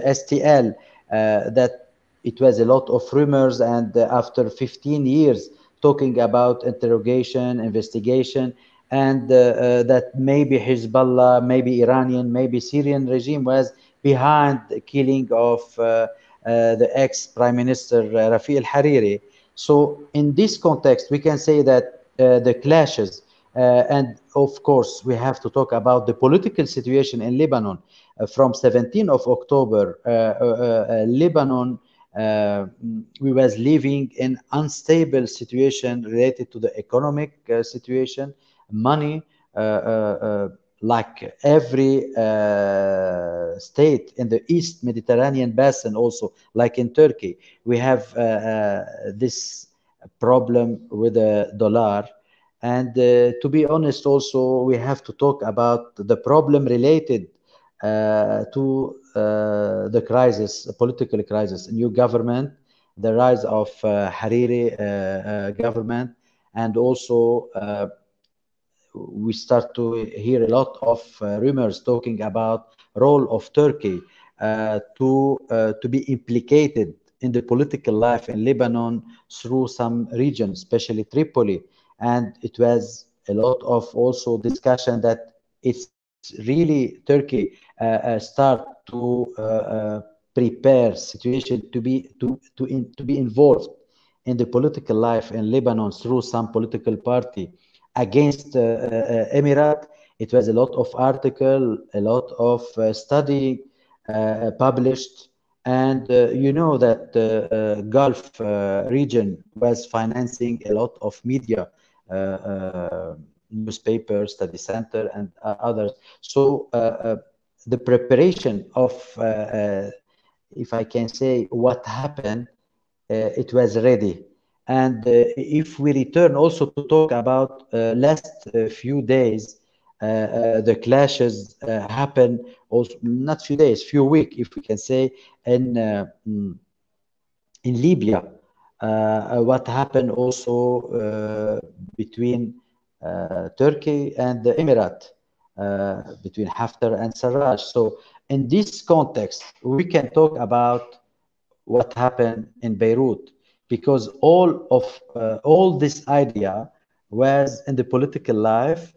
STL, that it was a lot of rumors, and after 15 years talking about interrogation, investigation, and that maybe Hezbollah, maybe Iranian, maybe Syrian regime was behind the killing of the ex-Prime Minister Rafi al-Hariri. So in this context, we can say that the clashes, and of course, we have to talk about the political situation in Lebanon. From 17th of October, Lebanon, we was living in unstable situation related to the economic situation, money, like every state in the East Mediterranean basin, also like in Turkey, we have this problem with the dollar. And to be honest, also we have to talk about the problem related to the crisis, political crisis, new government, the rise of Hariri government, and also we start to hear a lot of rumors talking about role of Turkey to be implicated in the political life in Lebanon through some regions, especially Tripoli. And it was a lot of also discussion that it's really Turkey start to prepare situation to be involved in the political life in Lebanon through some political party against Emirate. It was a lot of article, a lot of study published, and you know that Gulf region was financing a lot of media, newspapers, study center, and others. So the preparation of, if I can say, what happened, it was ready. And if we return also to talk about last few days, the clashes happen also, not few days, few weeks, if we can say, in Libya. What happened also between Turkey and the Emirate, between Haftar and Sarraj. So in this context, we can talk about what happened in Beirut, because all this idea was in the political life.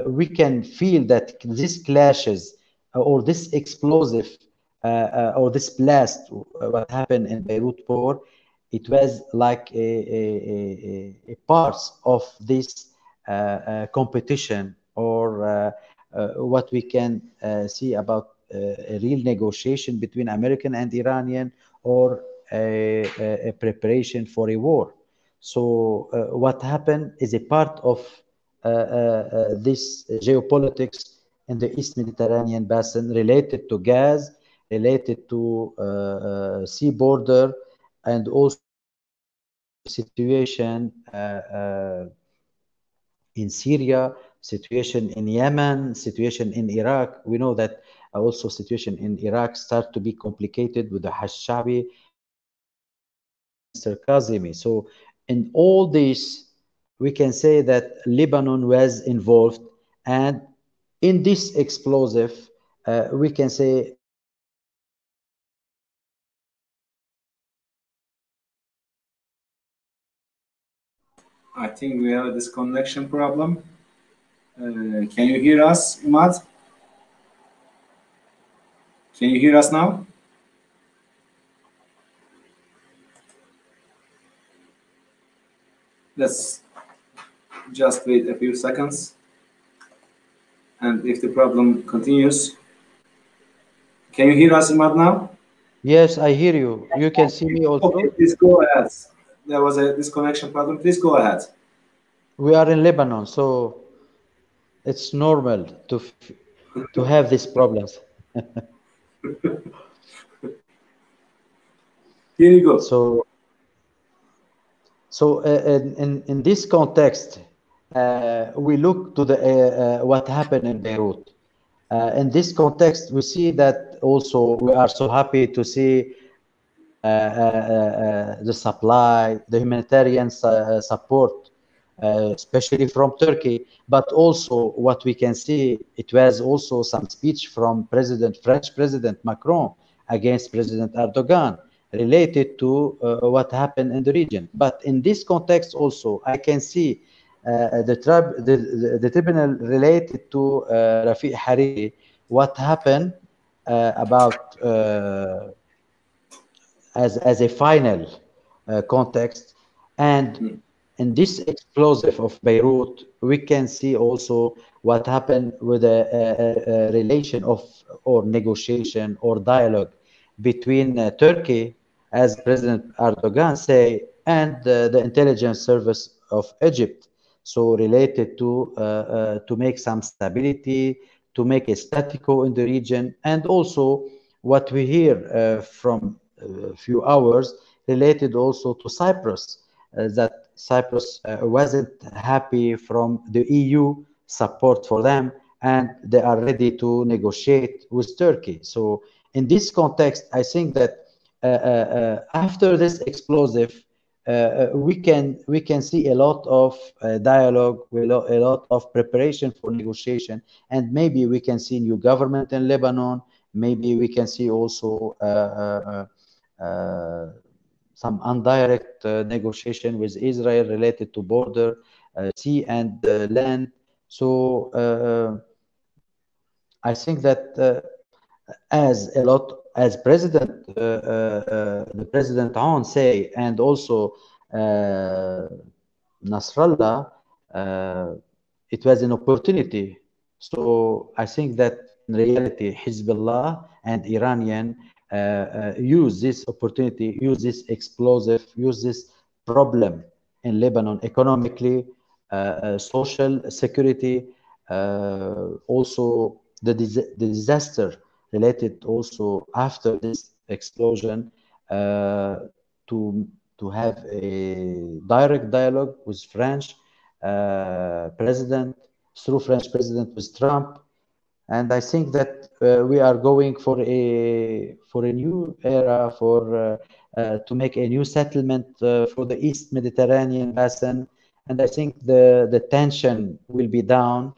We can feel that these clashes or this explosive or this blast, what happened in Beirut port, it was like a part of this competition, or what we can see about a real negotiation between American and Iranian, or a preparation for a war. So what happened is a part of this geopolitics in the East Mediterranean basin related to gas, related to sea border, and also situation in Syria, situation in Yemen, situation in Iraq. We know that also situation in Iraq start to be complicated with the Hashabi, Mr. Kazimi. So in all this, we can say that Lebanon was involved, and in this explosive, we can say I think we have a disconnection problem. Can you hear us, Imad? Can you hear us now? Let's just wait a few seconds. And if the problem continues, can you hear us, Imad, now? yes, I hear you. You can see me also. Okay, please go ahead. There was a disconnection problem. Please go ahead. We are in Lebanon, so it's normal to have these problems. Here you go. So in this context, we look to the what happened in Beirut. In this context, we see that also we are so happy to see the supply, the humanitarian support, especially from Turkey, but also what we can see, it was also some speech from French President Macron against President Erdogan related to what happened in the region. But in this context also, I can see the tribunal related to Rafiq Hariri, what happened about as a final context. And in this explosive of Beirut, we can see also what happened with a relation of or negotiation or dialogue between Turkey, as President Erdogan say, and the intelligence service of Egypt. So related to make some stability, to make a status quo in the region, and also what we hear from a few hours related also to Cyprus, that Cyprus wasn't happy from the EU support for them, and they are ready to negotiate with Turkey. So in this context, I think that after this explosive, we can see a lot of dialogue, a lot of preparation for negotiation, and maybe we can see new government in Lebanon. Maybe we can see also some indirect negotiation with Israel related to border, sea and land. So I think that as the President Aoun say, and also Nasrallah, it was an opportunity. So I think that in reality, Hezbollah and Iranian use this opportunity, use this explosive, use this problem in Lebanon economically, social security, also the disaster related also after this explosion, to have a direct dialogue with French president, through French president with Trump. And I think that we are going for a new era, to make a new settlement for the East Mediterranean basin. And I think the tension will be down.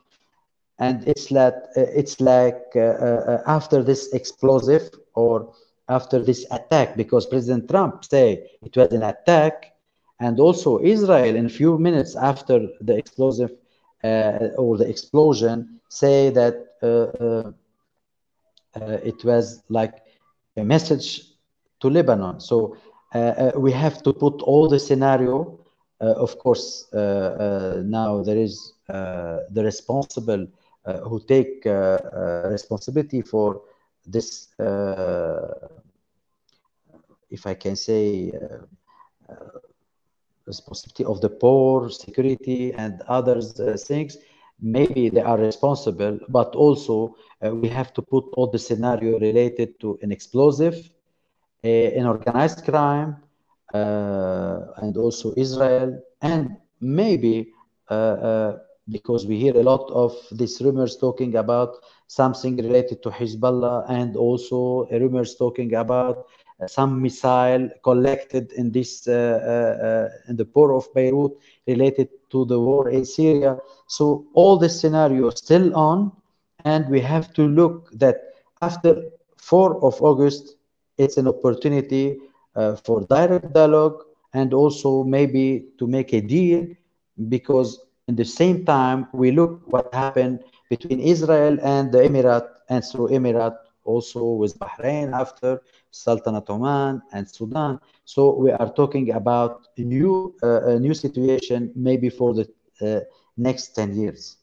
And it's like after this explosive or after this attack, because President Trump say it was an attack, and also Israel in a few minutes after the explosive or the explosion say that it was like a message to Lebanon. So we have to put all the scenario. Of course, now there is the responsible who take responsibility for this if I can say, responsibility of the poor, security, and others things. Maybe they are responsible, but also we have to put all the scenario related to an explosive, an organized crime, and also Israel, and maybe because we hear a lot of these rumors talking about something related to Hezbollah, and also rumors talking about some missile collected in this in the port of Beirut related to the war in Syria. So all the scenarios still on, and we have to look that after 4th of August, it's an opportunity for direct dialogue, and also maybe to make a deal, because in the same time we look what happened between Israel and the Emirate, and through Emirate also with Bahrain after Sultanate Oman and Sudan. So we are talking about a new situation maybe for the next 10 years.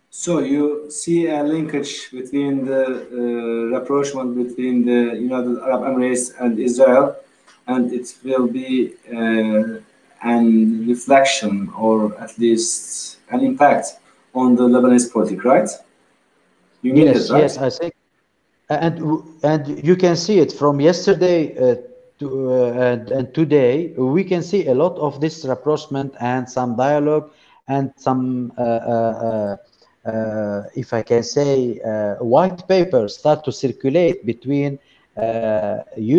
So you see a linkage between the rapprochement between the United Arab Emirates and Israel, and it will be an reflection, or at least an impact on the Lebanese politics, right? You mean Yes, it, right? yes, I think, and you can see it from yesterday and today. We can see a lot of this rapprochement and some dialogue and some, if I can say, white papers start to circulate between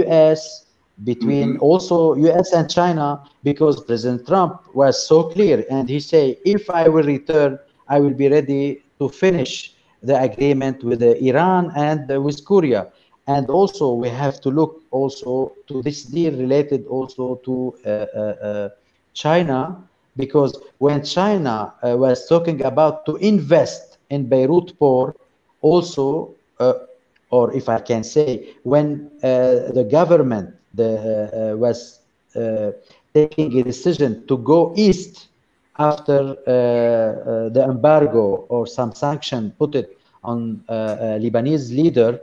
U.S., between also U.S. and China, because President Trump was so clear, and he say, if I will return, I will be ready to finish the agreement with Iran and with Korea. And also we have to look also to this deal related also to China, because when China was talking about to invest in Beirut port, also, or if I can say, when the government was taking a decision to go east after the embargo or some sanction put it on Lebanese leader,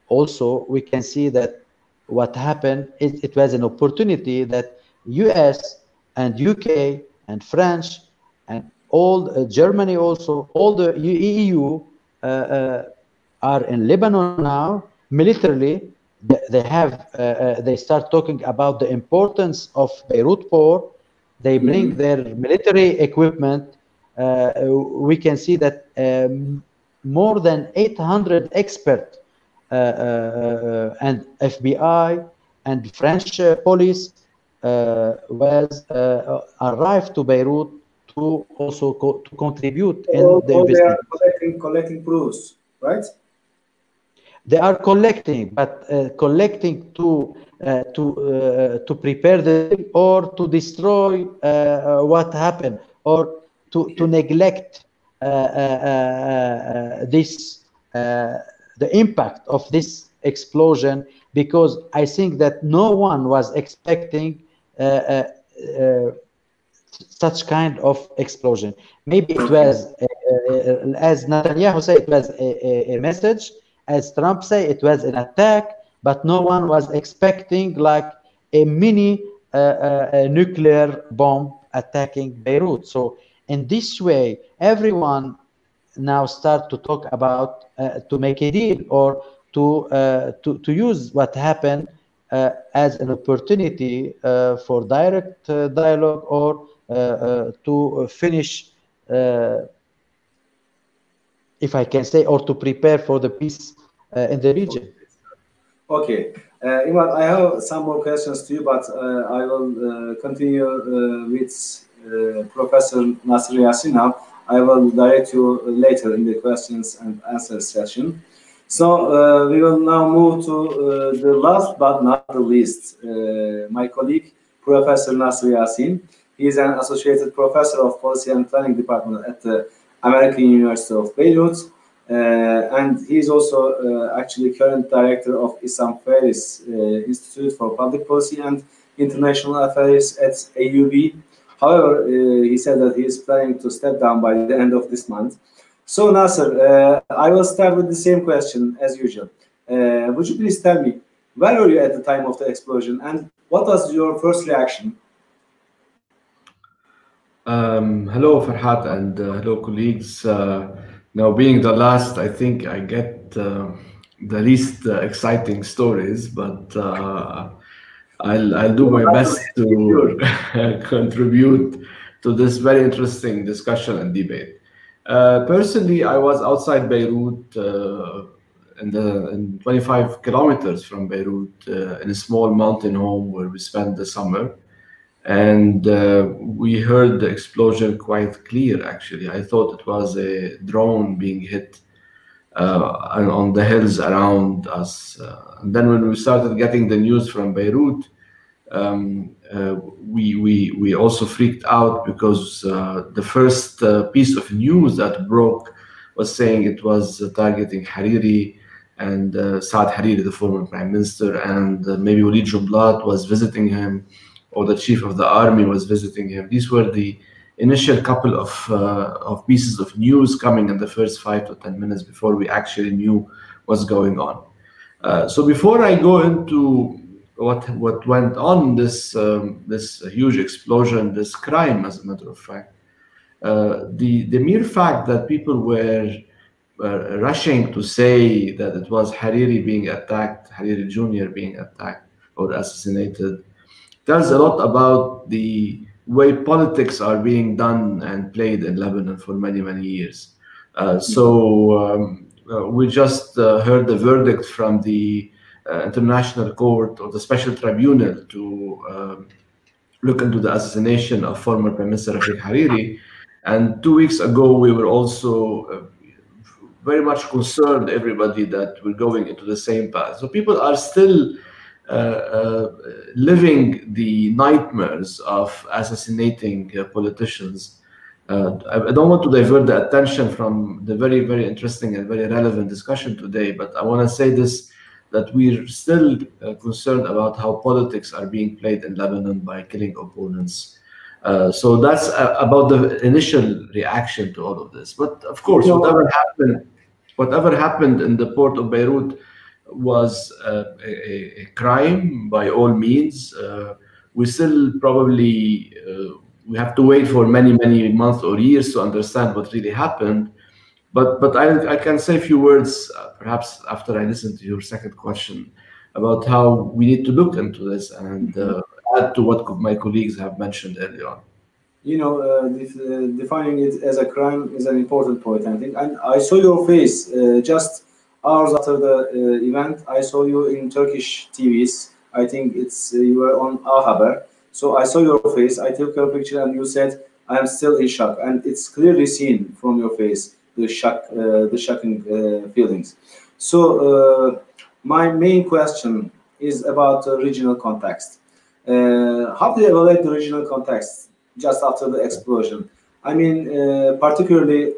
also we can see that what happened, it was an opportunity that US and UK and French and all Germany, also all the EU are in Lebanon now militarily. They have they start talking about the importance of Beirut port. They bring their military equipment. We can see that more than 800 experts and FBI and French police was arrived to Beirut to also to contribute in the investigation. They are collecting proofs, right? They are collecting, but collecting to prepare the deal, or to destroy what happened, or to neglect this the impact of this explosion, because I think that no one was expecting such kind of explosion. Maybe it was, as Netanyahu said, it was a message. As Trump said, it was an attack, but no one was expecting like a mini nuclear bomb attacking Beirut. So in this way, everyone now start to talk about to make a deal, or to use what happened as an opportunity for direct dialogue, or to finish, if I can say, or to prepare for the peace in the region. Okay, Imad, I have some more questions to you, but I will continue with Professor Nasser Yassin now. I will direct you later in the questions and answers session. So we will now move to the last but not the least, my colleague, Professor Nasser Yassin. He is an associated professor of policy and planning department at the American University of Beirut. And he is also actually current director of Issam Faris Institute for Public Policy and International Affairs at AUB. However, he said that he is planning to step down by the end of this month. So Nasser, I will start with the same question as usual. Would you please tell me, where were you at the time of the explosion, and what was your first reaction? Hello, Farhat, and hello, colleagues. Now, being the last, I think I get the least exciting stories, but I'll do my best to contribute to this very interesting discussion and debate. Personally, I was outside Beirut, in 25 kilometers from Beirut, in a small mountain home where we spent the summer. And we heard the explosion quite clear, actually. I thought it was a drone being hit on the hills around us. And then when we started getting the news from Beirut, we also freaked out because the first piece of news that broke was saying it was targeting Hariri and Saad Hariri, the former prime minister, and maybe Walid Jumblat was visiting him, or the chief of the army was visiting him. These were the initial couple of pieces of news coming in the first 5 to 10 minutes before we actually knew what's going on. So before I go into what went on, this huge explosion, this crime, as a matter of fact, the mere fact that people were rushing to say that it was Hariri being attacked, Hariri Jr. being attacked or assassinated, tells a lot about the way politics are being done and played in Lebanon for many, many years. We just heard the verdict from the International Court or the Special Tribunal to look into the assassination of former Prime Minister Rafik Hariri. And 2 weeks ago, we were also very much concerned, everybody, that we're going into the same path. So people are still living the nightmares of assassinating politicians. I don't want to divert the attention from the very, very interesting and very relevant discussion today, but I want to say this, that we're still concerned about how politics are being played in Lebanon by killing opponents. So that's about the initial reaction to all of this. But of course, whatever happened in the port of Beirut was a crime by all means. We still probably we have to wait for many, many months or years to understand what really happened. But I can say a few words, perhaps after I listen to your second question, about how we need to look into this and add to what my colleagues have mentioned earlier on. You know, defining it as a crime is an important point, I think. And I saw your face just hours after the event. I saw you in Turkish TVs. I think you were on Haber. So I saw your face. I took your picture, and you said, "I am still in shock," and it's clearly seen from your face the shocking feelings. So my main question is about the regional context. How do you evaluate the regional context just after the explosion? I mean, particularly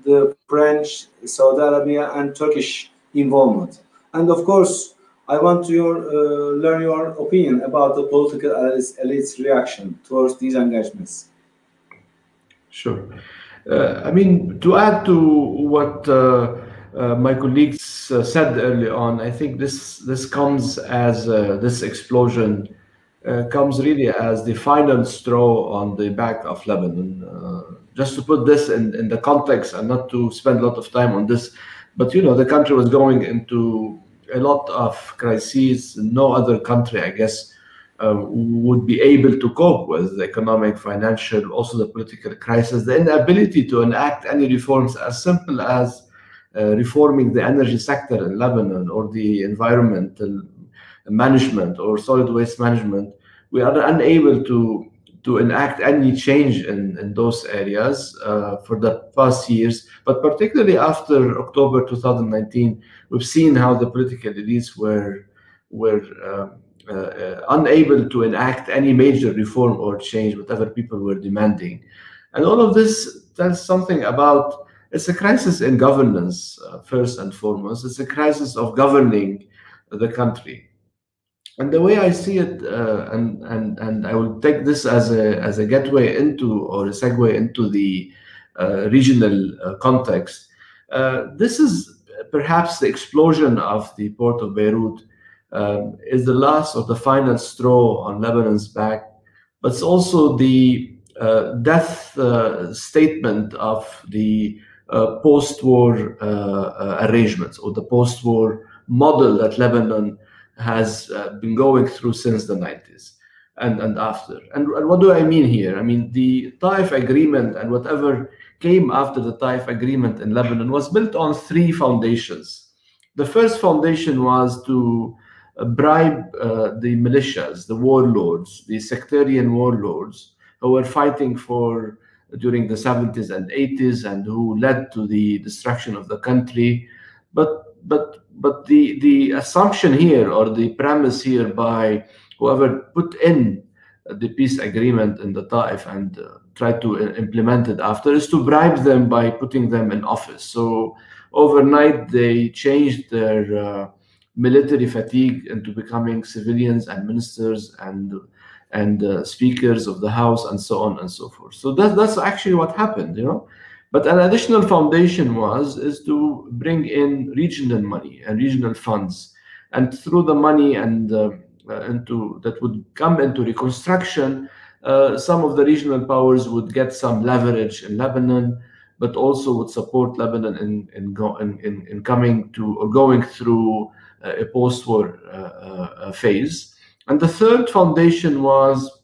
the French, Saudi Arabia, and Turkish involvement. And of course, I want to learn your opinion about the political elite's reaction towards these engagements. Sure. I mean, to add to what my colleagues said early on, I think this comes as this explosion comes really as the final straw on the back of Lebanon. Just to put this in the context and not to spend a lot of time on this, but you know, the country was going into a lot of crises. No other country, I guess, would be able to cope with the economic, financial, also the political crisis, the inability to enact any reforms as simple as reforming the energy sector in Lebanon or the environmental management or solid waste management. We are unable to enact any change in those areas for the past years, but particularly after October 2019, we've seen how the political elites were unable to enact any major reform or change, whatever people were demanding. And all of this tells something about, it's a crisis in governance, first and foremost. It's a crisis of governing the country. And the way I see it, and I will take this as a gateway into, or a segue into the regional context. This is perhaps the explosion of the port of Beirut is the last or the final straw on Lebanon's back, but it's also the death statement of the post-war arrangements, or the post-war model that Lebanon has been going through since the 90s and after. And what do I mean here? I mean, the Taif Agreement and whatever came after the Taif Agreement in Lebanon was built on three foundations. The first foundation was to bribe the militias, the warlords, the sectarian warlords who were fighting during the 70s and 80s and who led to the destruction of the country. But the assumption here, or the premise here by whoever put in the peace agreement in the Taif and tried to implement it after, is to bribe them by putting them in office. So overnight they changed their military fatigue into becoming civilians and ministers and speakers of the House and so on and so forth. So that's actually what happened, you know. But an additional foundation is to bring in regional money and regional funds, and through the money and that would come into reconstruction, some of the regional powers would get some leverage in Lebanon, but also would support Lebanon in coming to or going through a post-war phase. And the third foundation was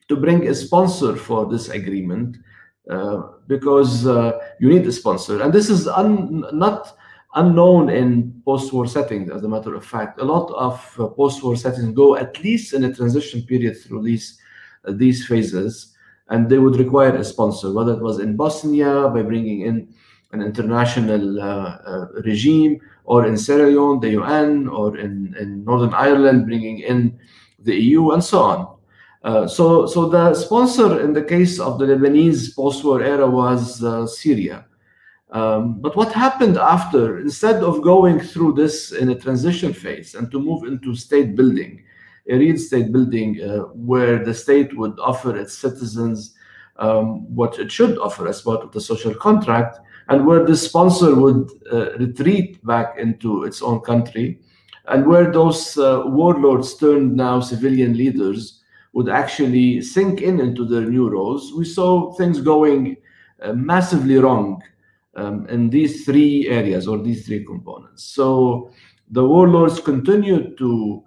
to bring a sponsor for this agreement, because you need a sponsor. And this is not unknown in post-war settings, as a matter of fact. A lot of post-war settings go at least in a transition period through these phases, and they would require a sponsor, whether it was in Bosnia by bringing in an international regime, or in Sierra Leone, the UN, or in Northern Ireland, bringing in the EU, and so on. So the sponsor in the case of the Lebanese post-war era was Syria. But what happened after, instead of going through this in a transition phase and to move into state building, a real state building where the state would offer its citizens what it should offer as part of the social contract, and where the sponsor would retreat back into its own country, and where those warlords turned now civilian leaders would actually sink into their new roles, we saw things going massively wrong in these three areas, or these three components. So the warlords continued to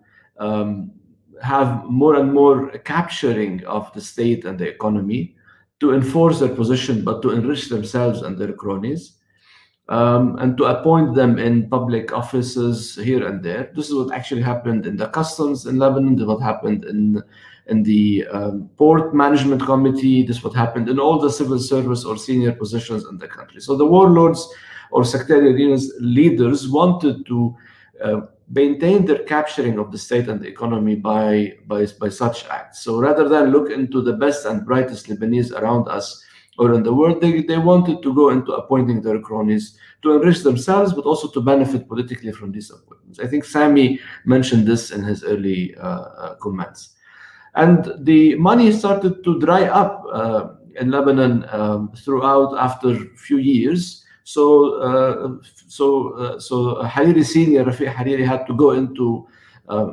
have more and more capturing of the state and the economy to enforce their position, but to enrich themselves and their cronies, and to appoint them in public offices here and there. This is what actually happened in the customs in Lebanon. This is what happened in the port management committee. This is what happened in all the civil service or senior positions in the country. So the warlords or sectarian leaders wanted to maintain their capturing of the state and the economy by such acts. So rather than look into the best and brightest Lebanese around us or in the world, they wanted to go into appointing their cronies to enrich themselves, but also to benefit politically from these appointments. I think Sami mentioned this in his early comments. And the money started to dry up in Lebanon throughout after a few years. So Hariri Senior, Rafiq Hariri, had to go into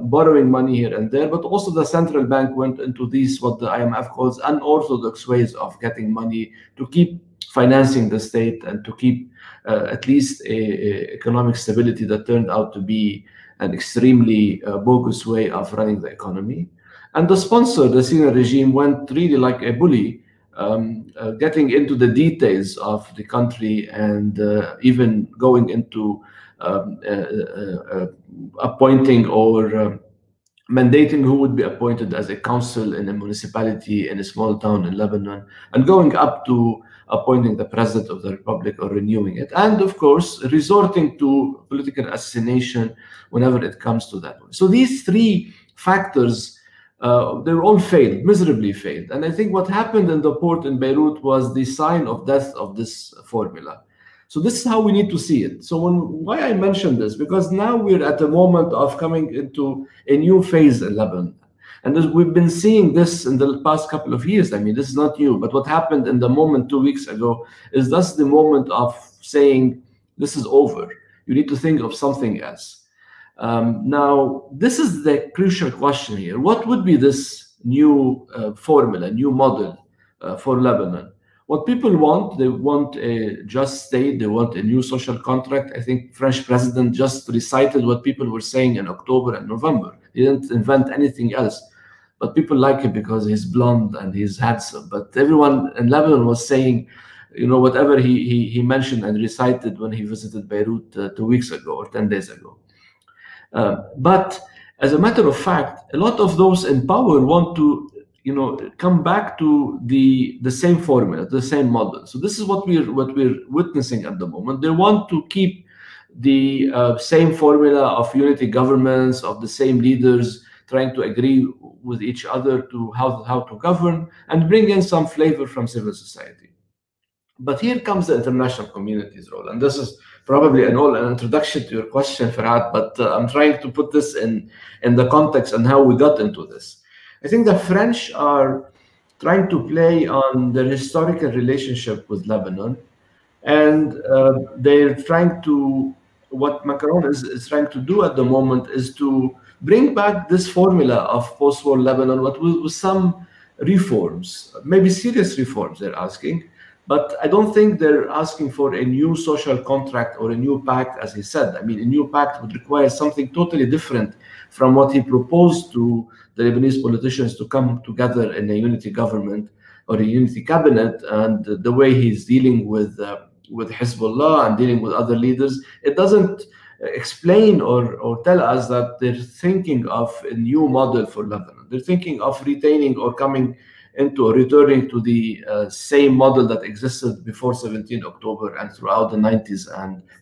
borrowing money here and there, but also the central bank went into these, what the IMF calls unorthodox ways of getting money to keep financing the state and to keep at least a economic stability that turned out to be an extremely bogus way of running the economy. And the sponsor, the senior regime, went really like a bully, getting into the details of the country and even going into appointing or mandating who would be appointed as a council in a municipality in a small town in Lebanon, and going up to appointing the president of the republic or renewing it, and of course resorting to political assassination whenever it comes to that one. So these three factors, they were all failed, miserably failed. And I think what happened in the port in Beirut was the sign of death of this formula. So this is how we need to see it. So why I mentioned this, because now we're at a moment of coming into a new phase in Lebanon. And we've been seeing this in the past couple of years. I mean, this is not new, but what happened in the moment 2 weeks ago is that's the moment of saying this is over. you need to think of something else. Now, this is the crucial question here. What would be this new formula, new model for Lebanon? What people want, they want a just state, they want a new social contract. I think French president just recited what people were saying in October and November. He didn't invent anything else, but people like him because he's blonde and he's handsome. But everyone in Lebanon was saying, you know, whatever he mentioned and recited when he visited Beirut 2 weeks ago or 10 days ago. But as a matter of fact, a lot of those in power want to, you know, come back to the same formula, the same model. So this is what we're witnessing at the moment. They want to keep the same formula of unity governments, of the same leaders trying to agree with each other to how to govern, and bring in some flavor from civil society. But here comes the international community's role, and this is probably an introduction to your question, Farhad, but I'm trying to put this in the context and how we got into this. I think the French are trying to play on their historical relationship with Lebanon, and they're trying to, what Macron is trying to do at the moment is to bring back this formula of post-war Lebanon, but with some reforms, maybe serious reforms they're asking. But I don't think they're asking for a new social contract or a new pact, as he said. I mean, a new pact would require something totally different from what he proposed to the Lebanese politicians to come together in a unity government or a unity cabinet. And the way he's dealing with Hezbollah and dealing with other leaders, it doesn't explain or tell us that they're thinking of a new model for Lebanon. They're thinking of retaining or coming into or returning to the same model that existed before 17 October and throughout the 90s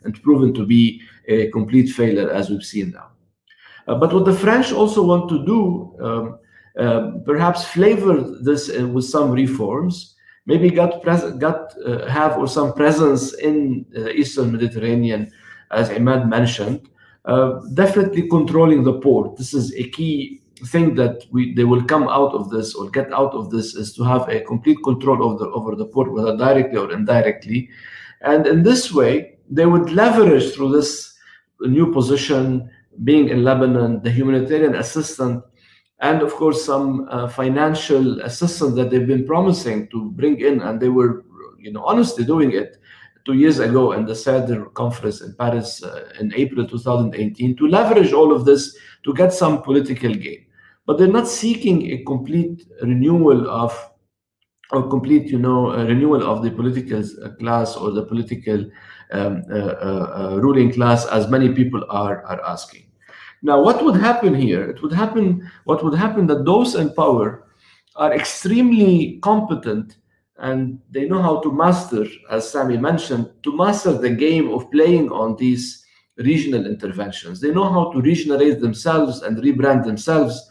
and proven to be a complete failure, as we've seen now. But what the French also want to do, perhaps flavor this with some reforms, maybe have or some presence in the Eastern Mediterranean, as Imad mentioned, definitely controlling the port. This is a key thing that they will come out of this or get out of this, is to have a complete control over the port, whether directly or indirectly. And in this way, they would leverage through this new position, being in Lebanon, the humanitarian assistance, and of course some financial assistance that they've been promising to bring in, and they were, you know, honestly doing it 2 years ago in the SETA conference in Paris in April 2018, to leverage all of this to get some political gain. But they're not seeking a complete renewal of, or complete, you know, renewal of the political class or the political ruling class, as many people are asking. Now, what would happen here? What would happen that those in power are extremely competent, and they know how to master, as Sami mentioned, to master the game of playing on these regional interventions. They know how to regionalize themselves and rebrand themselves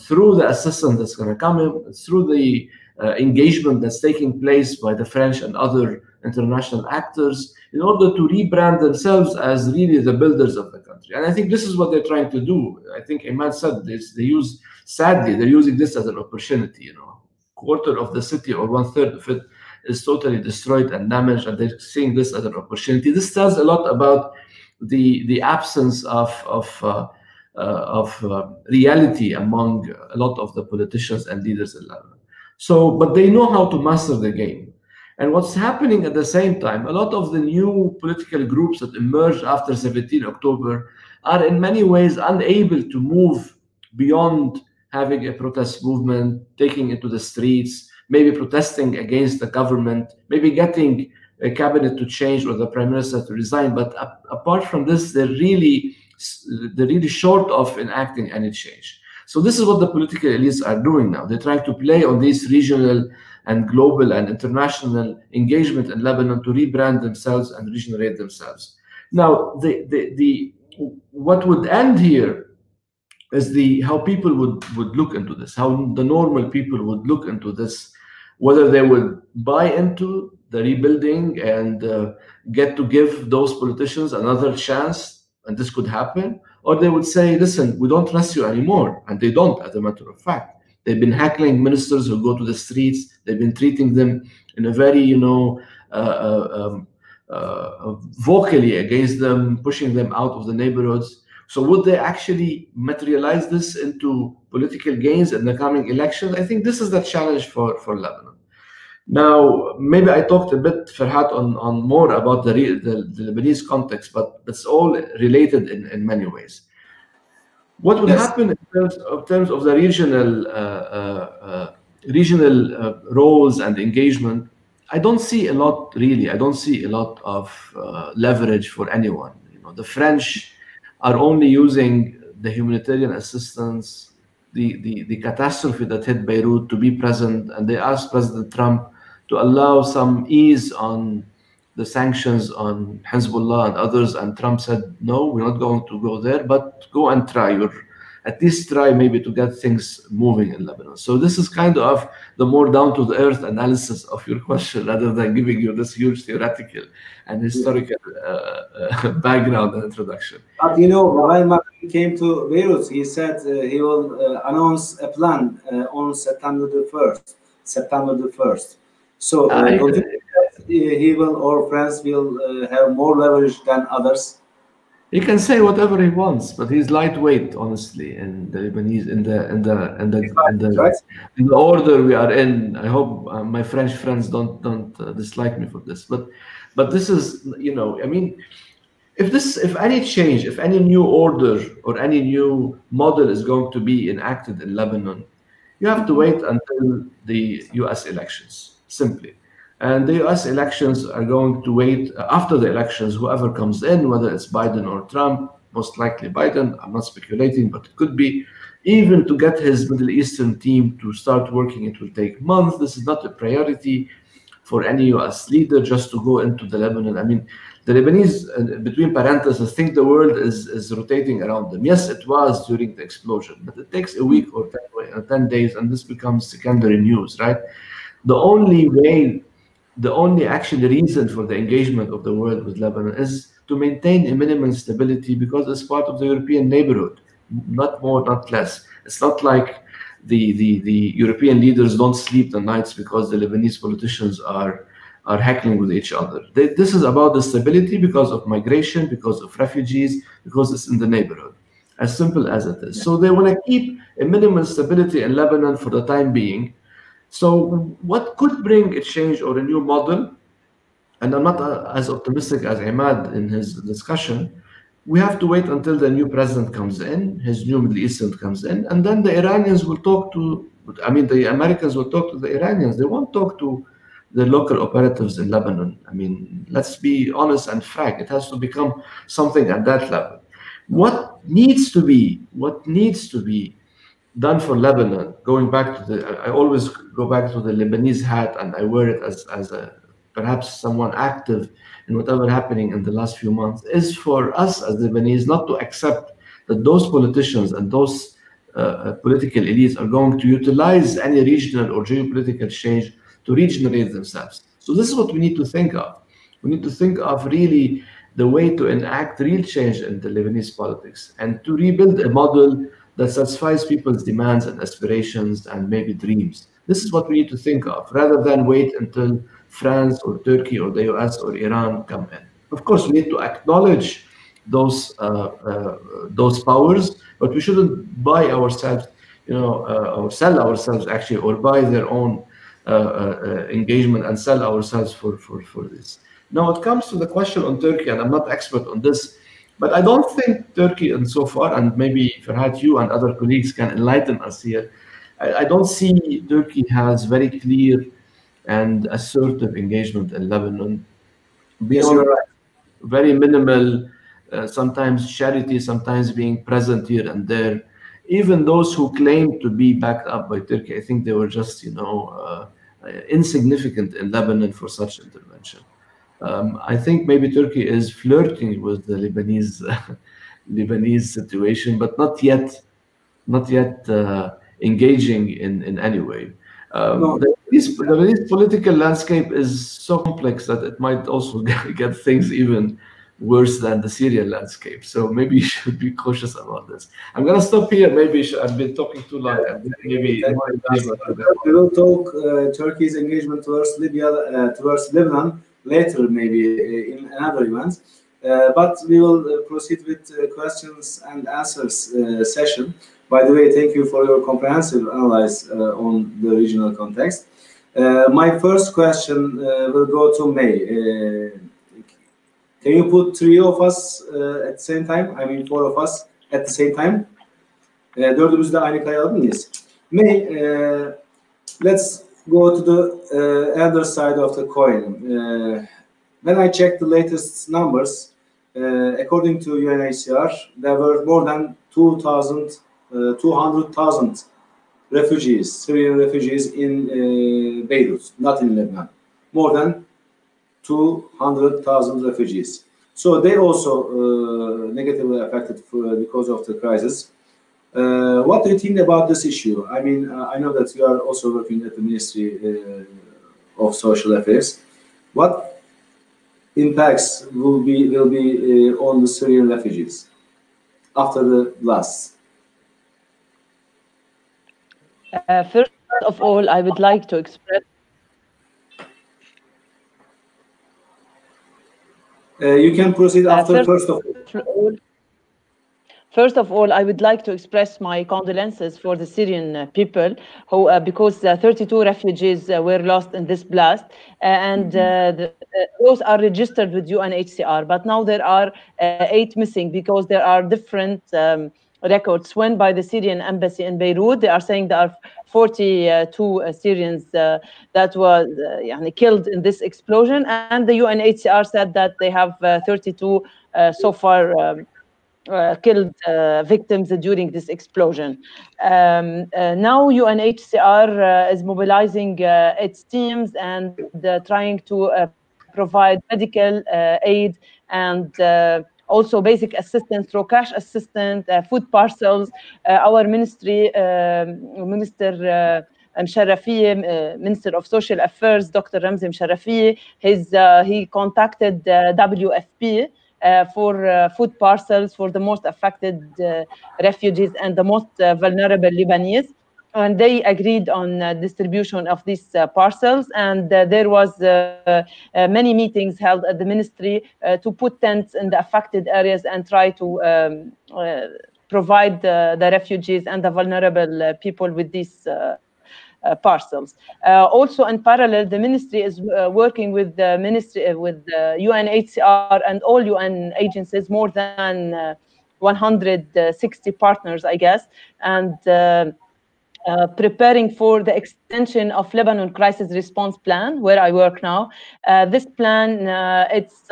through the assistance that's going to come in, through the engagement that's taking place by the French and other international actors, in order to rebrand themselves as really the builders of the country. And I think this is what they're trying to do. I think Imad said this, sadly, they're using this as an opportunity. You know, quarter of the city or 1/3 of it is totally destroyed and damaged, and they're seeing this as an opportunity. This tells a lot about the absence of reality among a lot of the politicians and leaders in Lebanon. So, but they know how to master the game. And what's happening at the same time, a lot of the new political groups that emerged after 17 October are in many ways unable to move beyond having a protest movement, taking it to the streets, maybe protesting against the government, maybe getting a cabinet to change or the prime minister to resign. But apart from this, they're really short of enacting any change. So this is what the political elites are doing now. They're trying to play on these regional and global and international engagement in Lebanon to rebrand themselves and regenerate themselves. Now, what would end here is how people would look into this, how the normal people would look into this, whether they would buy into the rebuilding and get to give those politicians another chance, and this could happen, or they would say, listen, we don't trust you anymore. And they don't, as a matter of fact. They've been heckling ministers who go to the streets. They've been treating them in a very, vocally against them, pushing them out of the neighborhoods. So would they actually materialize this into political gains in the coming elections? I think this is the challenge for Lebanon. Now, maybe I talked a bit, Farhat, on more about the Lebanese context, but it's all related in many ways. What would happen in terms of the regional roles and engagement? I don't see a lot, really. I don't see a lot of leverage for anyone. You know, the French are only using the humanitarian assistance, the catastrophe that hit Beirut, to be present, and they asked President Trump to allow some ease on the sanctions on Hezbollah and others, and Trump said, no, we're not going to go there, but go and try, or at least try maybe to get things moving in Lebanon. So this is kind of the more down-to-the-earth analysis of your question, rather than giving you this huge theoretical and historical background and introduction. But you know, when Macron came to Beirut, he said he will announce a plan on September the 1st. So he will, or France will have more leverage than others? He can say whatever he wants, but he's lightweight, honestly, in the Lebanese, in the order we are in. I hope my French friends don't dislike me for this, but this is, you know, I mean, if any change, if any new order or any new model is going to be enacted in Lebanon, you have to wait until the U.S. elections, simply. And the US elections are going to wait. After the elections, whoever comes in, whether it's Biden or Trump, most likely Biden, I'm not speculating, but it could be, even to get his Middle Eastern team to start working, it will take months. This is not a priority for any US leader, just to go into the Lebanon. I mean, the Lebanese, between parentheses, think the world is rotating around them. Yes, it was during the explosion, but it takes a week or 10 days, and this becomes secondary news, right? The only actual reason for the engagement of the world with Lebanon is to maintain a minimum stability, because it's part of the European neighborhood, not more, not less. It's not like the European leaders don't sleep the nights because the Lebanese politicians are heckling with each other. This is about the stability because of migration, because of refugees, because it's in the neighborhood. As simple as it is. So they want to keep a minimum stability in Lebanon for the time being. So what could bring a change or a new model, and I'm not as optimistic as Imad in his discussion, we have to wait until the new president comes in, his new Middle Eastern comes in, and then the Iranians will talk to, I mean, the Americans will talk to the Iranians. They won't talk to the local operatives in Lebanon. I mean, let's be honest and frank. It has to become something at that level. What needs to be done for Lebanon, going back to I always go back to the Lebanese hat, and I wear it as perhaps someone active in whatever happening in the last few months, is for us as Lebanese not to accept that those politicians and those political elites are going to utilize any regional or geopolitical change to regenerate themselves. So this is what we need to think of. We need to think of really the way to enact real change in the Lebanese politics, and to rebuild a model that satisfies people's demands and aspirations and maybe dreams. This is what we need to think of, rather than wait until France or Turkey or the US or Iran come in. Of course, we need to acknowledge those powers, but we shouldn't buy ourselves, or sell ourselves actually, or buy their own engagement and sell ourselves for this. Now, it comes to the question on Turkey, and I'm not expert on this, but I don't think Turkey, and so far, and maybe Farhat, you and other colleagues can enlighten us here, I don't see Turkey has very clear and assertive engagement in Lebanon. Beyond very minimal, sometimes charity, sometimes being present here and there. Even those who claim to be backed up by Turkey, I think they were just, insignificant in Lebanon for such intervention. I think maybe Turkey is flirting with the Lebanese situation, but not yet engaging in any way. No. The Lebanese political landscape is so complex that it might also get things even worse than the Syrian landscape. So maybe you should be cautious about this. I'm going to stop here. Maybe I've been talking too long. Maybe we will talk Turkey's engagement towards Libya, towards Lebanon later, maybe in another event. But we will proceed with questions and answers session. By the way, thank you for your comprehensive analysis on the regional context. My first question will go to May. Can you put three of us at the same time? I mean, four of us at the same time. Dördümüzü de aynı kayalım mıyız? May, let's go to the other side of the coin. When I checked the latest numbers, according to UNHCR, there were more than 200,000 refugees, Syrian refugees in Beirut, not in Lebanon. More than 200,000 refugees. So they also negatively affected because of the crisis. What do you think about this issue? I mean, I know that you are also working at the Ministry of Social Affairs. What impacts will be on the Syrian refugees after the blast? First of all, I would like to express. You can proceed after first of all. First of all, I would like to express my condolences for the Syrian people who, because 32 refugees were lost in this blast, and those are registered with UNHCR. But now there are 8 missing because there are different records. One by the Syrian embassy in Beirut, they are saying there are 42 Syrians that were killed in this explosion, and the UNHCR said that they have 32 so far. Killed victims during this explosion. Now UNHCR is mobilizing its teams and trying to provide medical aid and also basic assistance through cash assistance, food parcels. Our ministry, Minister Msharafi, Minister of Social Affairs, Dr. Ramzi Msharafi, he contacted WFP for food parcels for the most affected refugees and the most vulnerable Lebanese. And they agreed on distribution of these parcels. And there was many meetings held at the ministry to put tents in the affected areas and try to provide the refugees and the vulnerable people with these parcels. Also, in parallel, the ministry is working with the ministry, with the UNHCR and all UN agencies, more than 160 partners, I guess, and preparing for the extension of Lebanon Crisis Response Plan, where I work now. This plan, its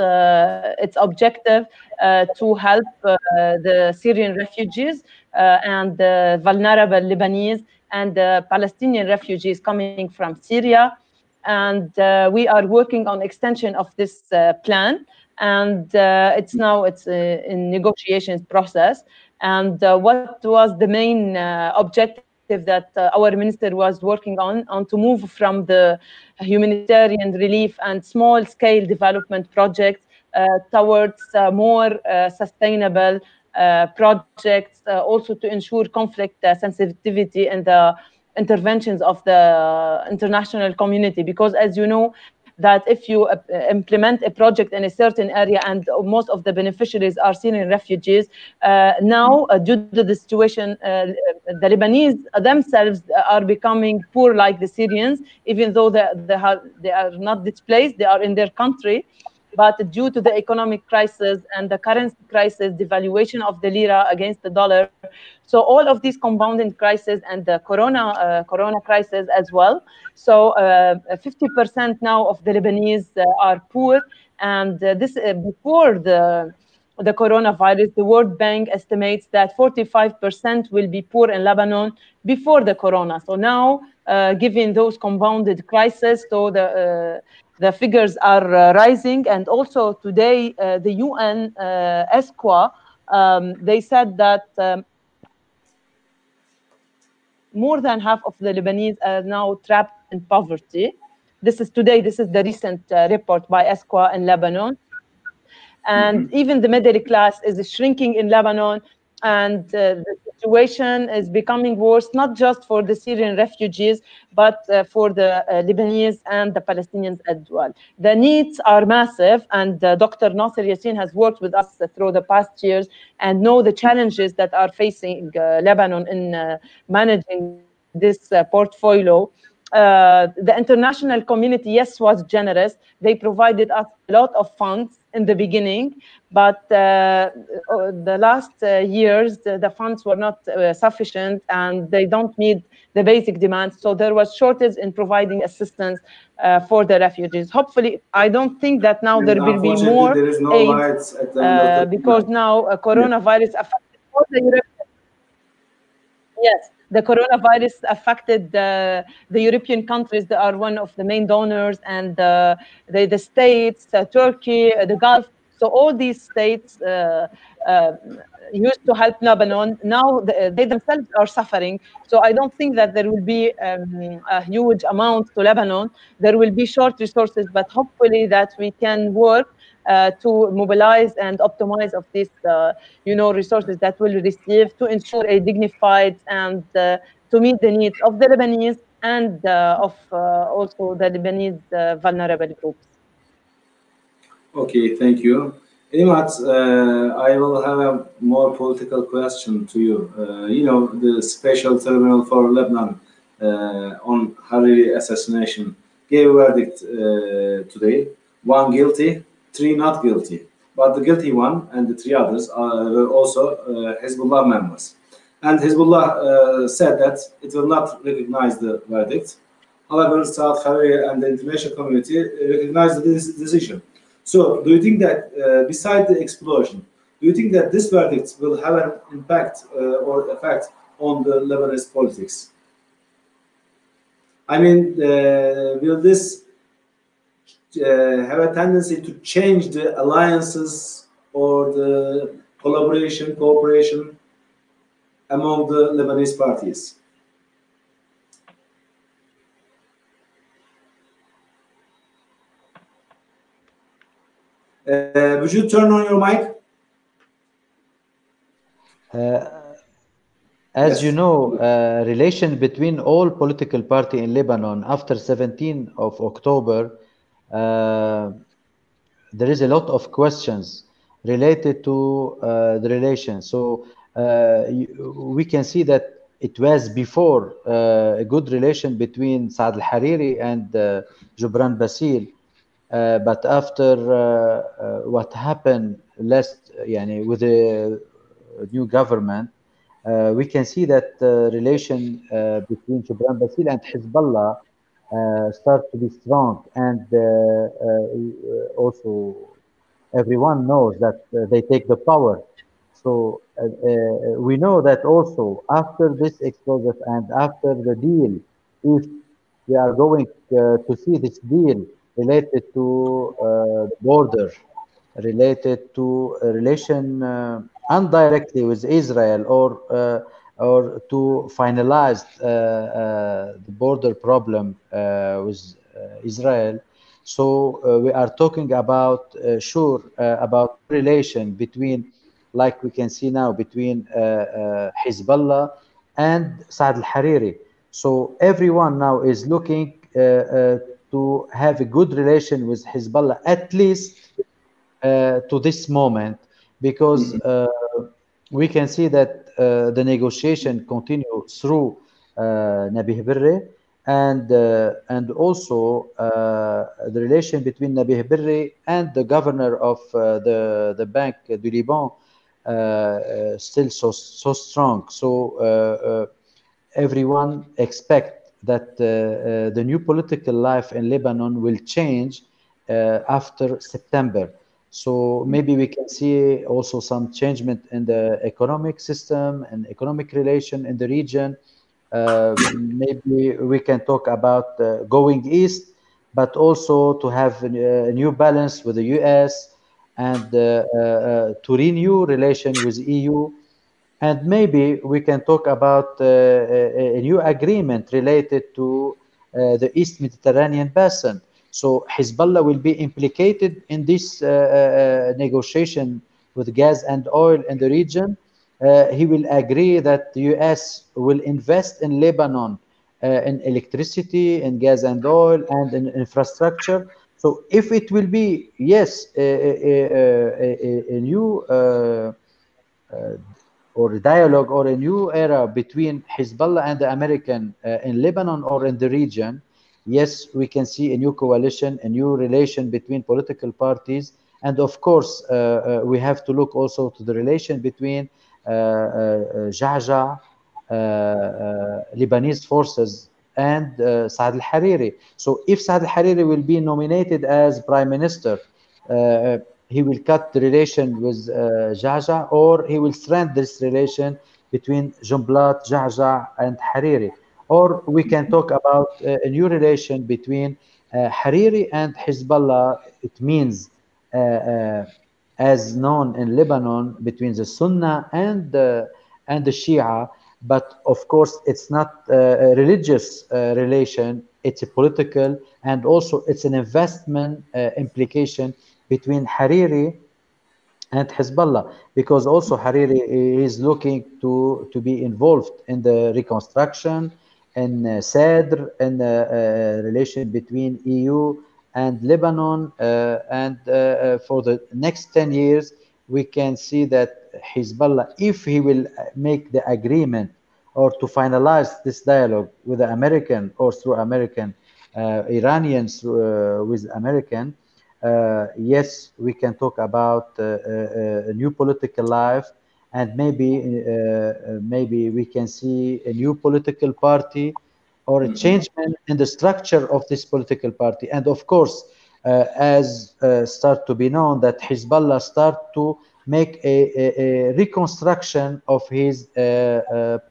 objective to help the Syrian refugees and the vulnerable Lebanese and the Palestinian refugees coming from Syria. And we are working on extension of this plan. And it's in negotiations process. And what was the main objective that our minister was working on to move from the humanitarian relief and small-scale development projects towards more sustainable projects, also to ensure conflict sensitivity and the interventions of the international community. Because as you know, that if you implement a project in a certain area and most of the beneficiaries are Syrian refugees, now due to the situation, the Lebanese themselves are becoming poor like the Syrians, even though they are not displaced, they are in their country. But due to the economic crisis and the currency crisis, devaluation of the lira against the dollar, so all of these compounding crises and the corona crisis as well. So 50% now of the Lebanese are poor, and this before the coronavirus, the World Bank estimates that 45% will be poor in Lebanon before the corona. So now, given those compounded crises, so the figures are rising. And also today, the UN ESCWA, they said that more than half of the Lebanese are now trapped in poverty. This is today. This is the recent report by ESCWA in Lebanon. And even the middle class is shrinking in Lebanon. and the situation is becoming worse, not just for the Syrian refugees, but for the Lebanese and the Palestinians as well. The needs are massive, and Dr. Nasser Yassin has worked with us through the past years and know the challenges that are facing Lebanon in managing this portfolio. The international community, yes, was generous. They provided us a lot of funds in the beginning, but the last years, the funds were not sufficient and they don't meet the basic demands. So there was shortage in providing assistance for the refugees. Hopefully, I don't think that now there will be more there is no aid lights at the end of the because now coronavirus affected all the European. Yes, the coronavirus affected the European countries that are one of the main donors, and the states, Turkey, the Gulf. So all these states used to help Lebanon. Now they themselves are suffering. So I don't think that there will be a huge amount to Lebanon. There will be short resources, but hopefully that we can work to mobilize and optimize of these, resources that will receive to ensure a dignified and to meet the needs of the Lebanese and of also the Lebanese vulnerable groups. Okay, thank you. Imad, I will have a more political question to you. The special tribunal for Lebanon on Hariri assassination gave a verdict today. One guilty, three not guilty. But the guilty one and the three others were also Hezbollah members. And Hezbollah said that it will not recognize the verdict. However, Saad Hariri and the international community recognized this decision. So, do you think that beside the explosion, do you think that this verdict will have an impact or effect on the Lebanese politics? I mean, will this have a tendency to change the alliances or the cooperation among the Lebanese parties? Would you turn on your mic? As you know, relation between all political parties in Lebanon after 17 of October, there is a lot of questions related to the relation. So we can see that it was before a good relation between Saad al-Hariri and Jubran Basil. But after what happened with the new government, we can see that the relation between Jubran Basil and Hezbollah start to be strong, and also everyone knows that they take the power. So we know that also after this explosion and after the deal, if we are going to see this deal related to the border, related to a relation indirectly with Israel, or to finalize the border problem with Israel. So we are talking about about relation between, like we can see now, between Hezbollah and Saad al-Hariri. So everyone now is looking to have a good relation with Hezbollah, at least to this moment, because we can see that the negotiation continue through Nabih Berri, and also the relation between Nabih Berri and the governor of the Bank du Liban still so strong. So everyone expect that the new political life in Lebanon will change after September. So maybe we can see also some changement in the economic system and economic relation in the region. Maybe we can talk about going east, but also to have a new balance with the US, and to renew relation with EU. And maybe we can talk about a new agreement related to the East Mediterranean Basin. So Hezbollah will be implicated in this negotiation with gas and oil in the region. he will agree that the US will invest in Lebanon in electricity, in gas and oil, and in infrastructure. So if it will be, yes, a new or a dialogue or a new era between Hezbollah and the American in Lebanon or in the region, yes, we can see a new coalition, a new relation between political parties. And of course, we have to look also to the relation between Ja'ja, Lebanese forces, and Saad al-Hariri. So if Saad al-Hariri will be nominated as prime minister, he will cut the relation with Ja'ja, or he will strengthen this relation between Jumblat, Ja'ja, and Hariri. Or we can talk about a new relation between Hariri and Hezbollah. It means, as known in Lebanon, between the Sunnah and the Shia. But of course, it's not a religious relation. It's a political, and also it's an investment implication between Hariri and Hezbollah, because also Hariri is looking to be involved in the reconstruction and Sadr and relation between EU and Lebanon, and for the next 10 years we can see that Hezbollah, if he will make the agreement or to finalize this dialogue with the American or through American, Iranians with American, yes, we can talk about a new political life, and maybe we can see a new political party or a change in the structure of this political party. And of course, as start to be known, that Hezbollah start to make a reconstruction of his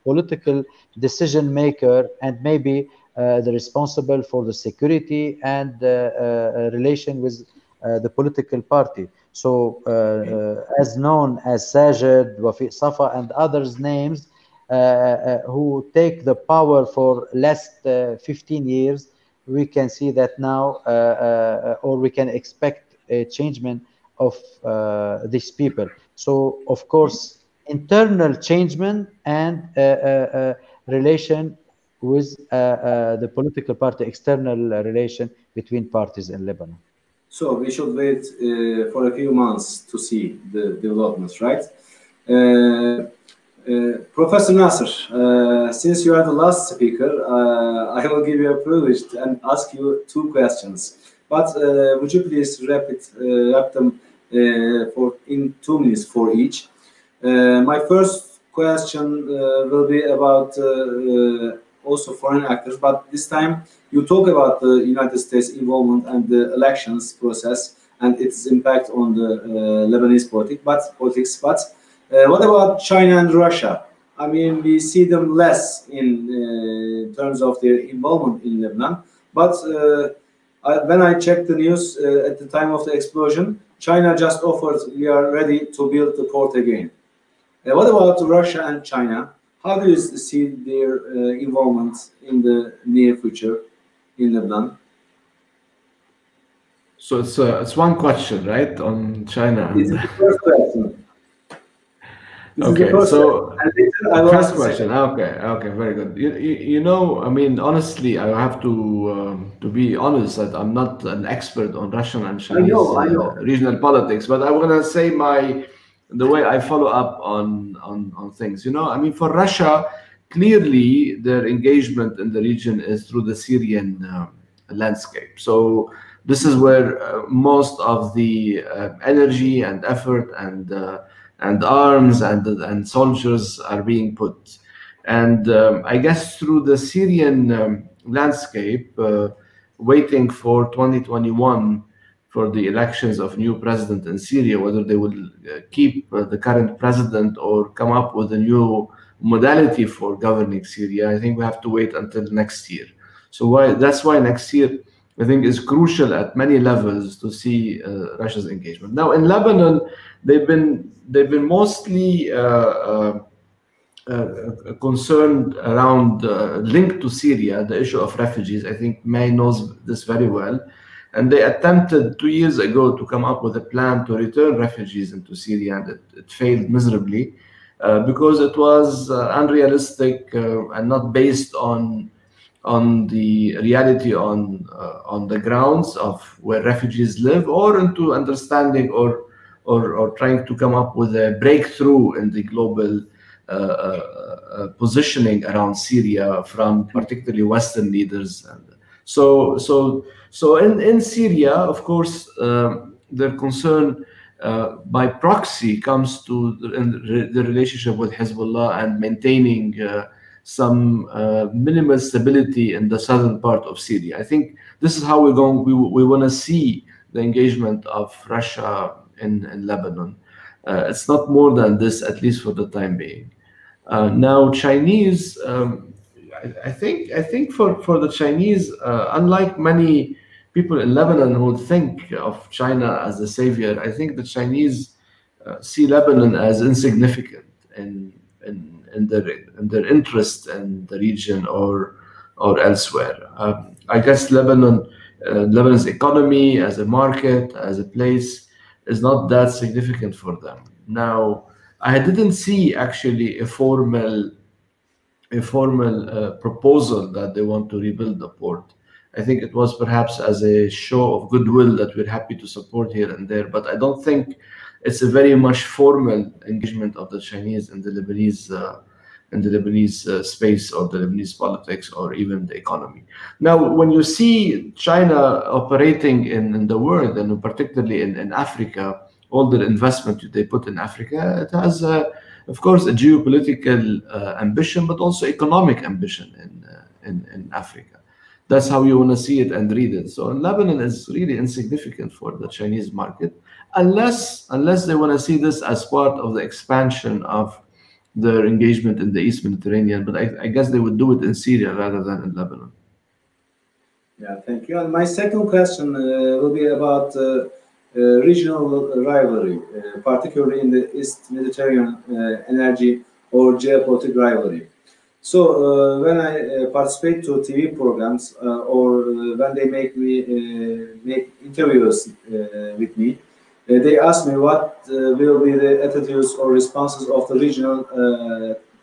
political decision maker, and maybe the responsible for the security and relation with the political party. So as known as Sajid, Wafi Safa, and others names who take the power for last 15 years, we can see that now, or we can expect a changement of these people. So of course, internal changement and relation with the political party, external relation between parties in Lebanon. So we should wait for a few months to see the developments, right? Professor Nasser, since you are the last speaker, I will give you a privilege and ask you two questions. But would you please wrap them in 2 minutes for each? My first question will be about also foreign actors, but this time you talk about the United States involvement and the elections process and its impact on the Lebanese politics. But what about China and Russia? I mean, we see them less in terms of their involvement in Lebanon. But when I checked the news at the time of the explosion, China just offered, we are ready to build the port again. What about Russia and China? How do you see their involvement in the near future in Lebanon? So it's one question, right, on China? This is the first question. Okay, so first question. Okay, very good. You know, I mean, honestly, I have to be honest that I'm not an expert on Russian and Chinese regional politics, but I want to say the way I follow up on things. You know, I mean, for Russia, clearly their engagement in the region is through the Syrian landscape. So this is where most of the energy and effort and arms and soldiers are being put. And I guess through the Syrian landscape, waiting for 2021 for the elections of new president in Syria, whether they will keep the current president or come up with a new modality for governing Syria, I think we have to wait until next year. So that's why next year, I think, is crucial at many levels to see Russia's engagement. Now in Lebanon, they've been mostly concerned around linked to Syria, the issue of refugees. I think May knows this very well. And they attempted 2 years ago to come up with a plan to return refugees into Syria, and it failed miserably. because it was unrealistic and not based on the reality on the grounds of where refugees live, or into understanding or trying to come up with a breakthrough in the global positioning around Syria from particularly Western leaders. And so in Syria, of course, their concern by proxy comes to the relationship with Hezbollah and maintaining some minimal stability in the southern part of Syria. I think this is how we want to see the engagement of Russia in Lebanon. It's not more than this, at least for the time being. Now, Chinese, I think for the Chinese, unlike many people in Lebanon who think of China as the savior, I think the Chinese see Lebanon as insignificant in their interest in the region or elsewhere. I guess Lebanon's economy as a market, as a place, is not that significant for them. Now, I didn't see actually a formal proposal that they want to rebuild the port. I think it was perhaps as a show of goodwill that we're happy to support here and there, but I don't think it's a very much formal engagement of the Chinese in the Lebanese space or the Lebanese politics or even the economy. Now, when you see China operating in the world, and particularly in Africa, all the investment they put in Africa, it has, of course, a geopolitical ambition, but also economic ambition in Africa. That's how you want to see it and read it. So Lebanon is really insignificant for the Chinese market, unless they want to see this as part of the expansion of their engagement in the East Mediterranean. But I guess they would do it in Syria rather than in Lebanon. Yeah, thank you. And my second question will be about regional rivalry, particularly in the East Mediterranean energy or geopolitical rivalry. So when I participate to TV programs or when they make interviews with me, they ask me what will be the attitudes or responses of the regional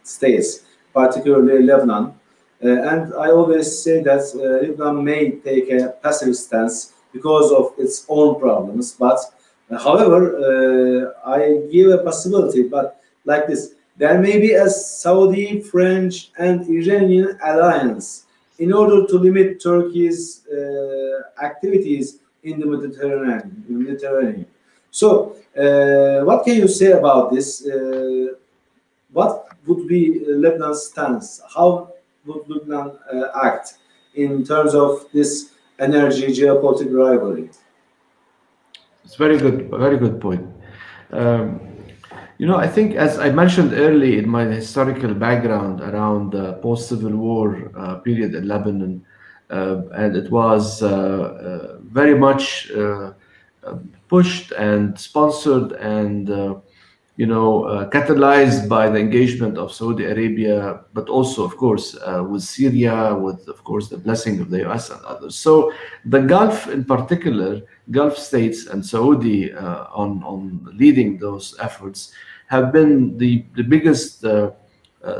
states, particularly Lebanon. And I always say that Lebanon may take a passive stance because of its own problems. But however, I give a possibility, but like this. There may be a Saudi, French, and Iranian alliance in order to limit Turkey's activities in the Mediterranean. So, what can you say about this? What would be Lebanon's stance? How would Lebanon act in terms of this energy geopolitical rivalry? It's very good point. I think, as I mentioned early in my historical background around the post-Civil War period in Lebanon, and it was very much pushed and sponsored and catalyzed by the engagement of Saudi Arabia, but also, of course, with Syria, with, of course, the blessing of the US and others. So the Gulf in particular, Gulf states and Saudi on leading those efforts have been the biggest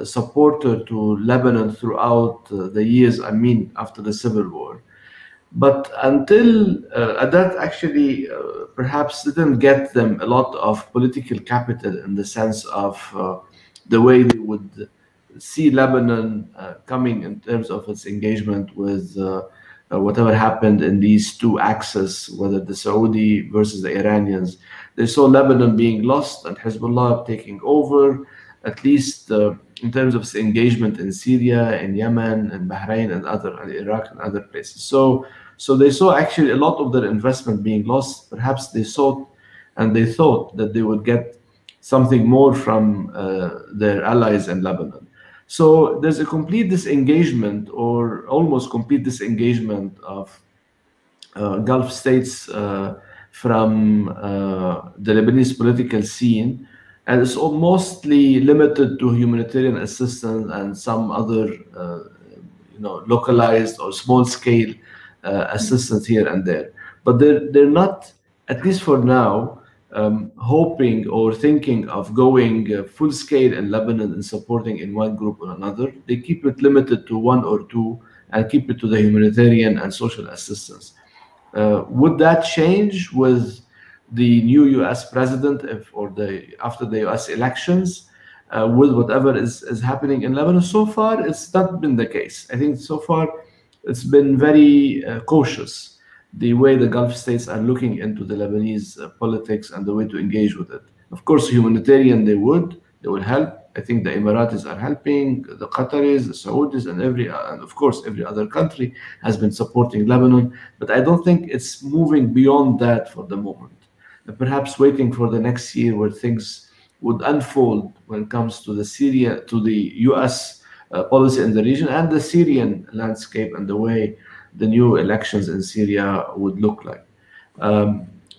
supporter to Lebanon throughout the years, after the Civil War. But until that actually perhaps didn't get them a lot of political capital in the sense of the way they would see Lebanon coming in terms of its engagement with whatever happened in these two axes, whether the Saudi versus the Iranians. They saw Lebanon being lost and Hezbollah taking over, at least in terms of its engagement in Syria, in Yemen, and Bahrain, and Iraq and other places. So they saw actually a lot of their investment being lost. Perhaps they thought that they would get something more from their allies in Lebanon. So there's a complete disengagement, or almost complete disengagement, of Gulf states from the Lebanese political scene, and it's mostly limited to humanitarian assistance and some other, localized or small-scale assistance here and there. But they're not, at least for now, hoping or thinking of going full scale in Lebanon and supporting in one group or another. They keep it limited to one or two and keep it to the humanitarian and social assistance. Would that change with the new U.S. president after the U.S. elections, with whatever is happening in Lebanon? So far, it's not been the case. I think so far it's been very cautious, the way the Gulf states are looking into the Lebanese politics and the way to engage with it. Of course, humanitarian, they will help. I think the Emiratis are helping, the Qataris, the Saudis, and of course every other country has been supporting Lebanon. But I don't think it's moving beyond that for the moment. Perhaps waiting for the next year where things would unfold when it comes to the U.S. Policy in the region and the Syrian landscape and the way the new elections in Syria would look like.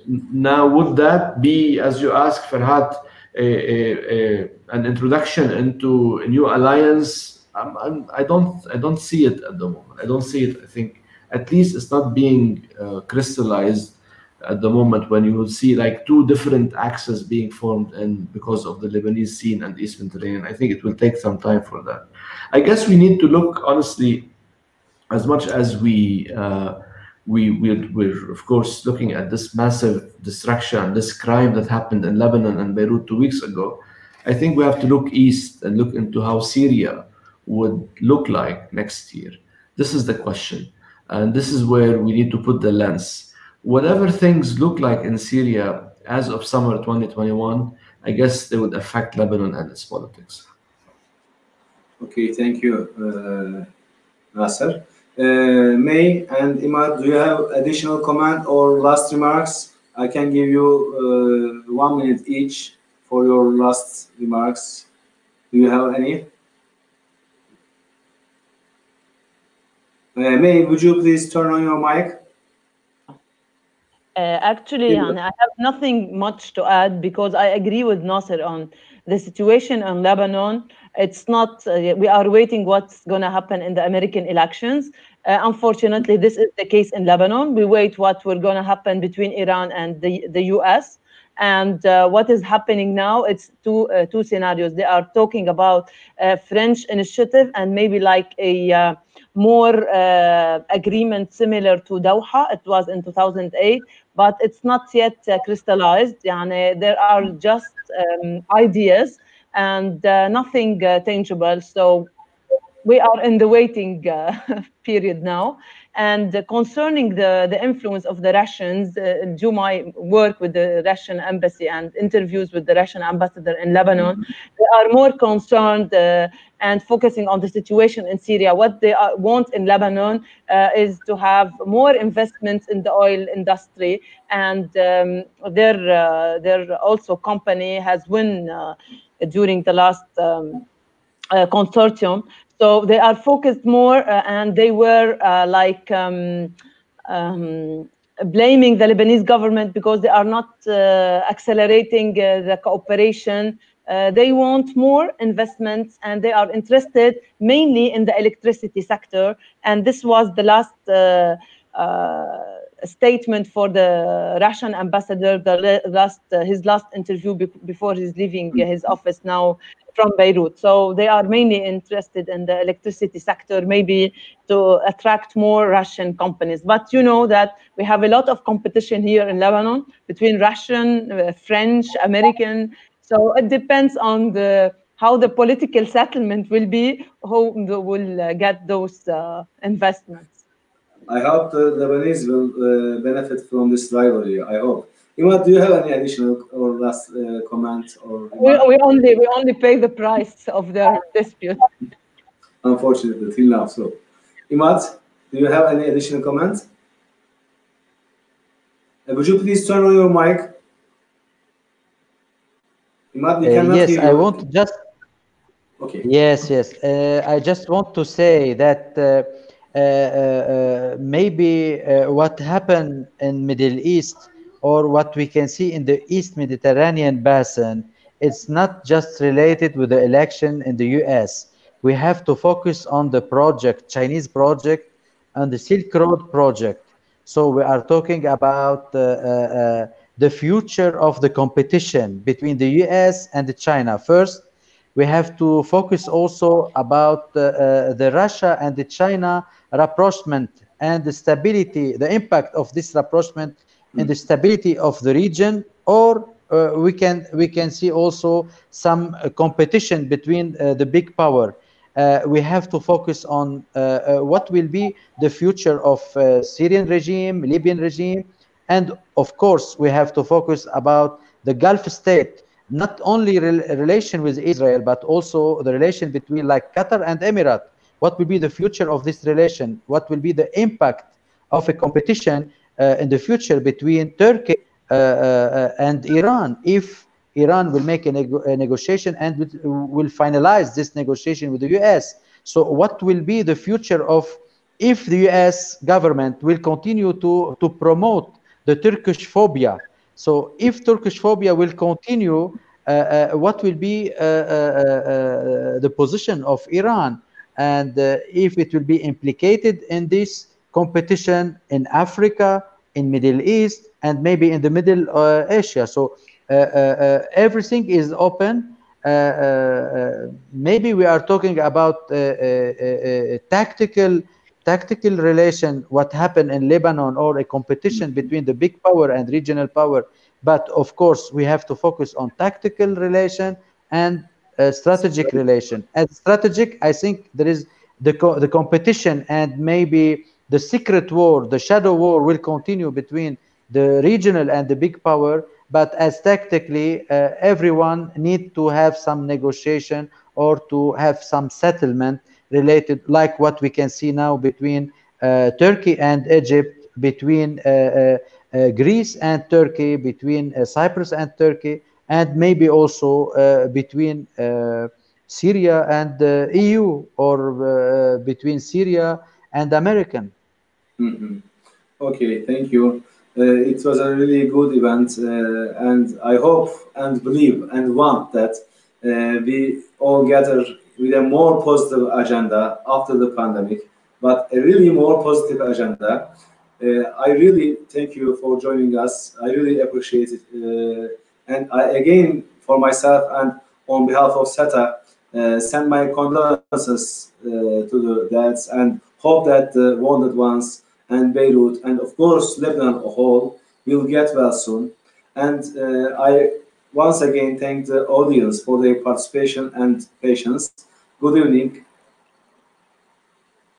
Now, would that be, as you asked, Farhad, an introduction into a new alliance? I don't see it at the moment. I don't see it. I think at least it's not being crystallized at the moment, when you will see like two different axes being formed, and because of the Lebanese scene and East Mediterranean. I think it will take some time for that. I guess we need to look honestly, as much as we're of course looking at this massive destruction, this crime that happened in Lebanon and Beirut 2 weeks ago. I think we have to look east and look into how Syria would look like next year. This is the question, and this is where we need to put the lens. Whatever things look like in Syria as of summer 2021, I guess they would affect Lebanon and its politics. Okay, thank you, Nasser. May and Imad, do you have additional comment or last remarks? I can give you 1 minute each for your last remarks. Do you have any? May, would you please turn on your mic? Actually, I have nothing much to add, because I agree with Nasser on the situation in Lebanon. It's not, we are waiting what's going to happen in the American elections. Unfortunately, this is the case in Lebanon. We wait what will going to happen between Iran and the US. And what is happening now, it's two scenarios. They are talking about a French initiative and maybe like a more agreement similar to Doha. It was in 2008, but it's not yet crystallized. There are just ideas and nothing tangible. So we are in the waiting period now. And concerning the influence of the Russians, do my work with the Russian embassy and interviews with the Russian ambassador in Lebanon, they are more concerned and focusing on the situation in Syria. What they want in Lebanon is to have more investments in the oil industry, and their also company has won during the last consortium. So they are focused more, and they were blaming the Lebanese government because they are not accelerating the cooperation. They want more investments, and they are interested mainly in the electricity sector. And this was the last statement for the Russian ambassador, his last interview before he's leaving his office now from Beirut. So they are mainly interested in the electricity sector, maybe to attract more Russian companies. But you know that we have a lot of competition here in Lebanon between Russian, French, American. So it depends on how the political settlement will be, who will get those investments. I hope the Lebanese will benefit from this rivalry. I hope. Imad, do you have any additional or last comment? Or we only pay the price of their dispute. Unfortunately, till now. So, Imad, do you have any additional comments? Would you please turn on your mic? Imad, you cannot yes, hear I you. want just. Okay. Yes. I just want to say that maybe what happened in Middle East, or what we can see in the East Mediterranean basin, it's not just related with the election in the US. We have to focus on the project, Chinese project, and the Silk Road project. So we are talking about the future of the competition between the US and China. First, we have to focus also about the Russia and the China rapprochement and the stability, the impact of this rapprochement and the stability of the region, or we can see also some competition between the big power. We have to focus on what will be the future of Syrian regime, Libyan regime, and of course we have to focus about the Gulf state, not only relation with Israel, but also the relation between like Qatar and Emirates. What will be the future of this relation? What will be the impact of a competition in the future between Turkey and Iran, if Iran will make a negotiation and will finalize this negotiation with the US? So what will be the future of, if the US government will continue to promote the Turkish phobia? So if Turkish phobia will continue, what will be the position of Iran? And if it will be implicated in this competition in Africa, in Middle East, and maybe in the Middle Asia. So everything is open. Maybe we are talking about tactical relation, what happened in Lebanon, or a competition between the big power and regional power. But of course, we have to focus on tactical relation and strategic relation. As strategic, I think there is the competition, and maybe the secret war, the shadow war will continue between the regional and the big power. But as tactically, everyone need to have some negotiation or to have some settlement related, like what we can see now between Turkey and Egypt, between Greece and Turkey, between Cyprus and Turkey, and maybe also between Syria and EU, or between Syria and American. Mm-hmm. Okay, thank you. It was a really good event, and I hope and believe and want that we all gather with a more positive agenda after the pandemic, but a really more positive agenda. I really thank you for joining us. I really appreciate it. And I, again, for myself and on behalf of SETA, send my condolences to the dads, and hope that the wounded ones and Beirut, and of course Lebanon as a whole, will get well soon. And I once again thank the audience for their participation and patience. Good evening.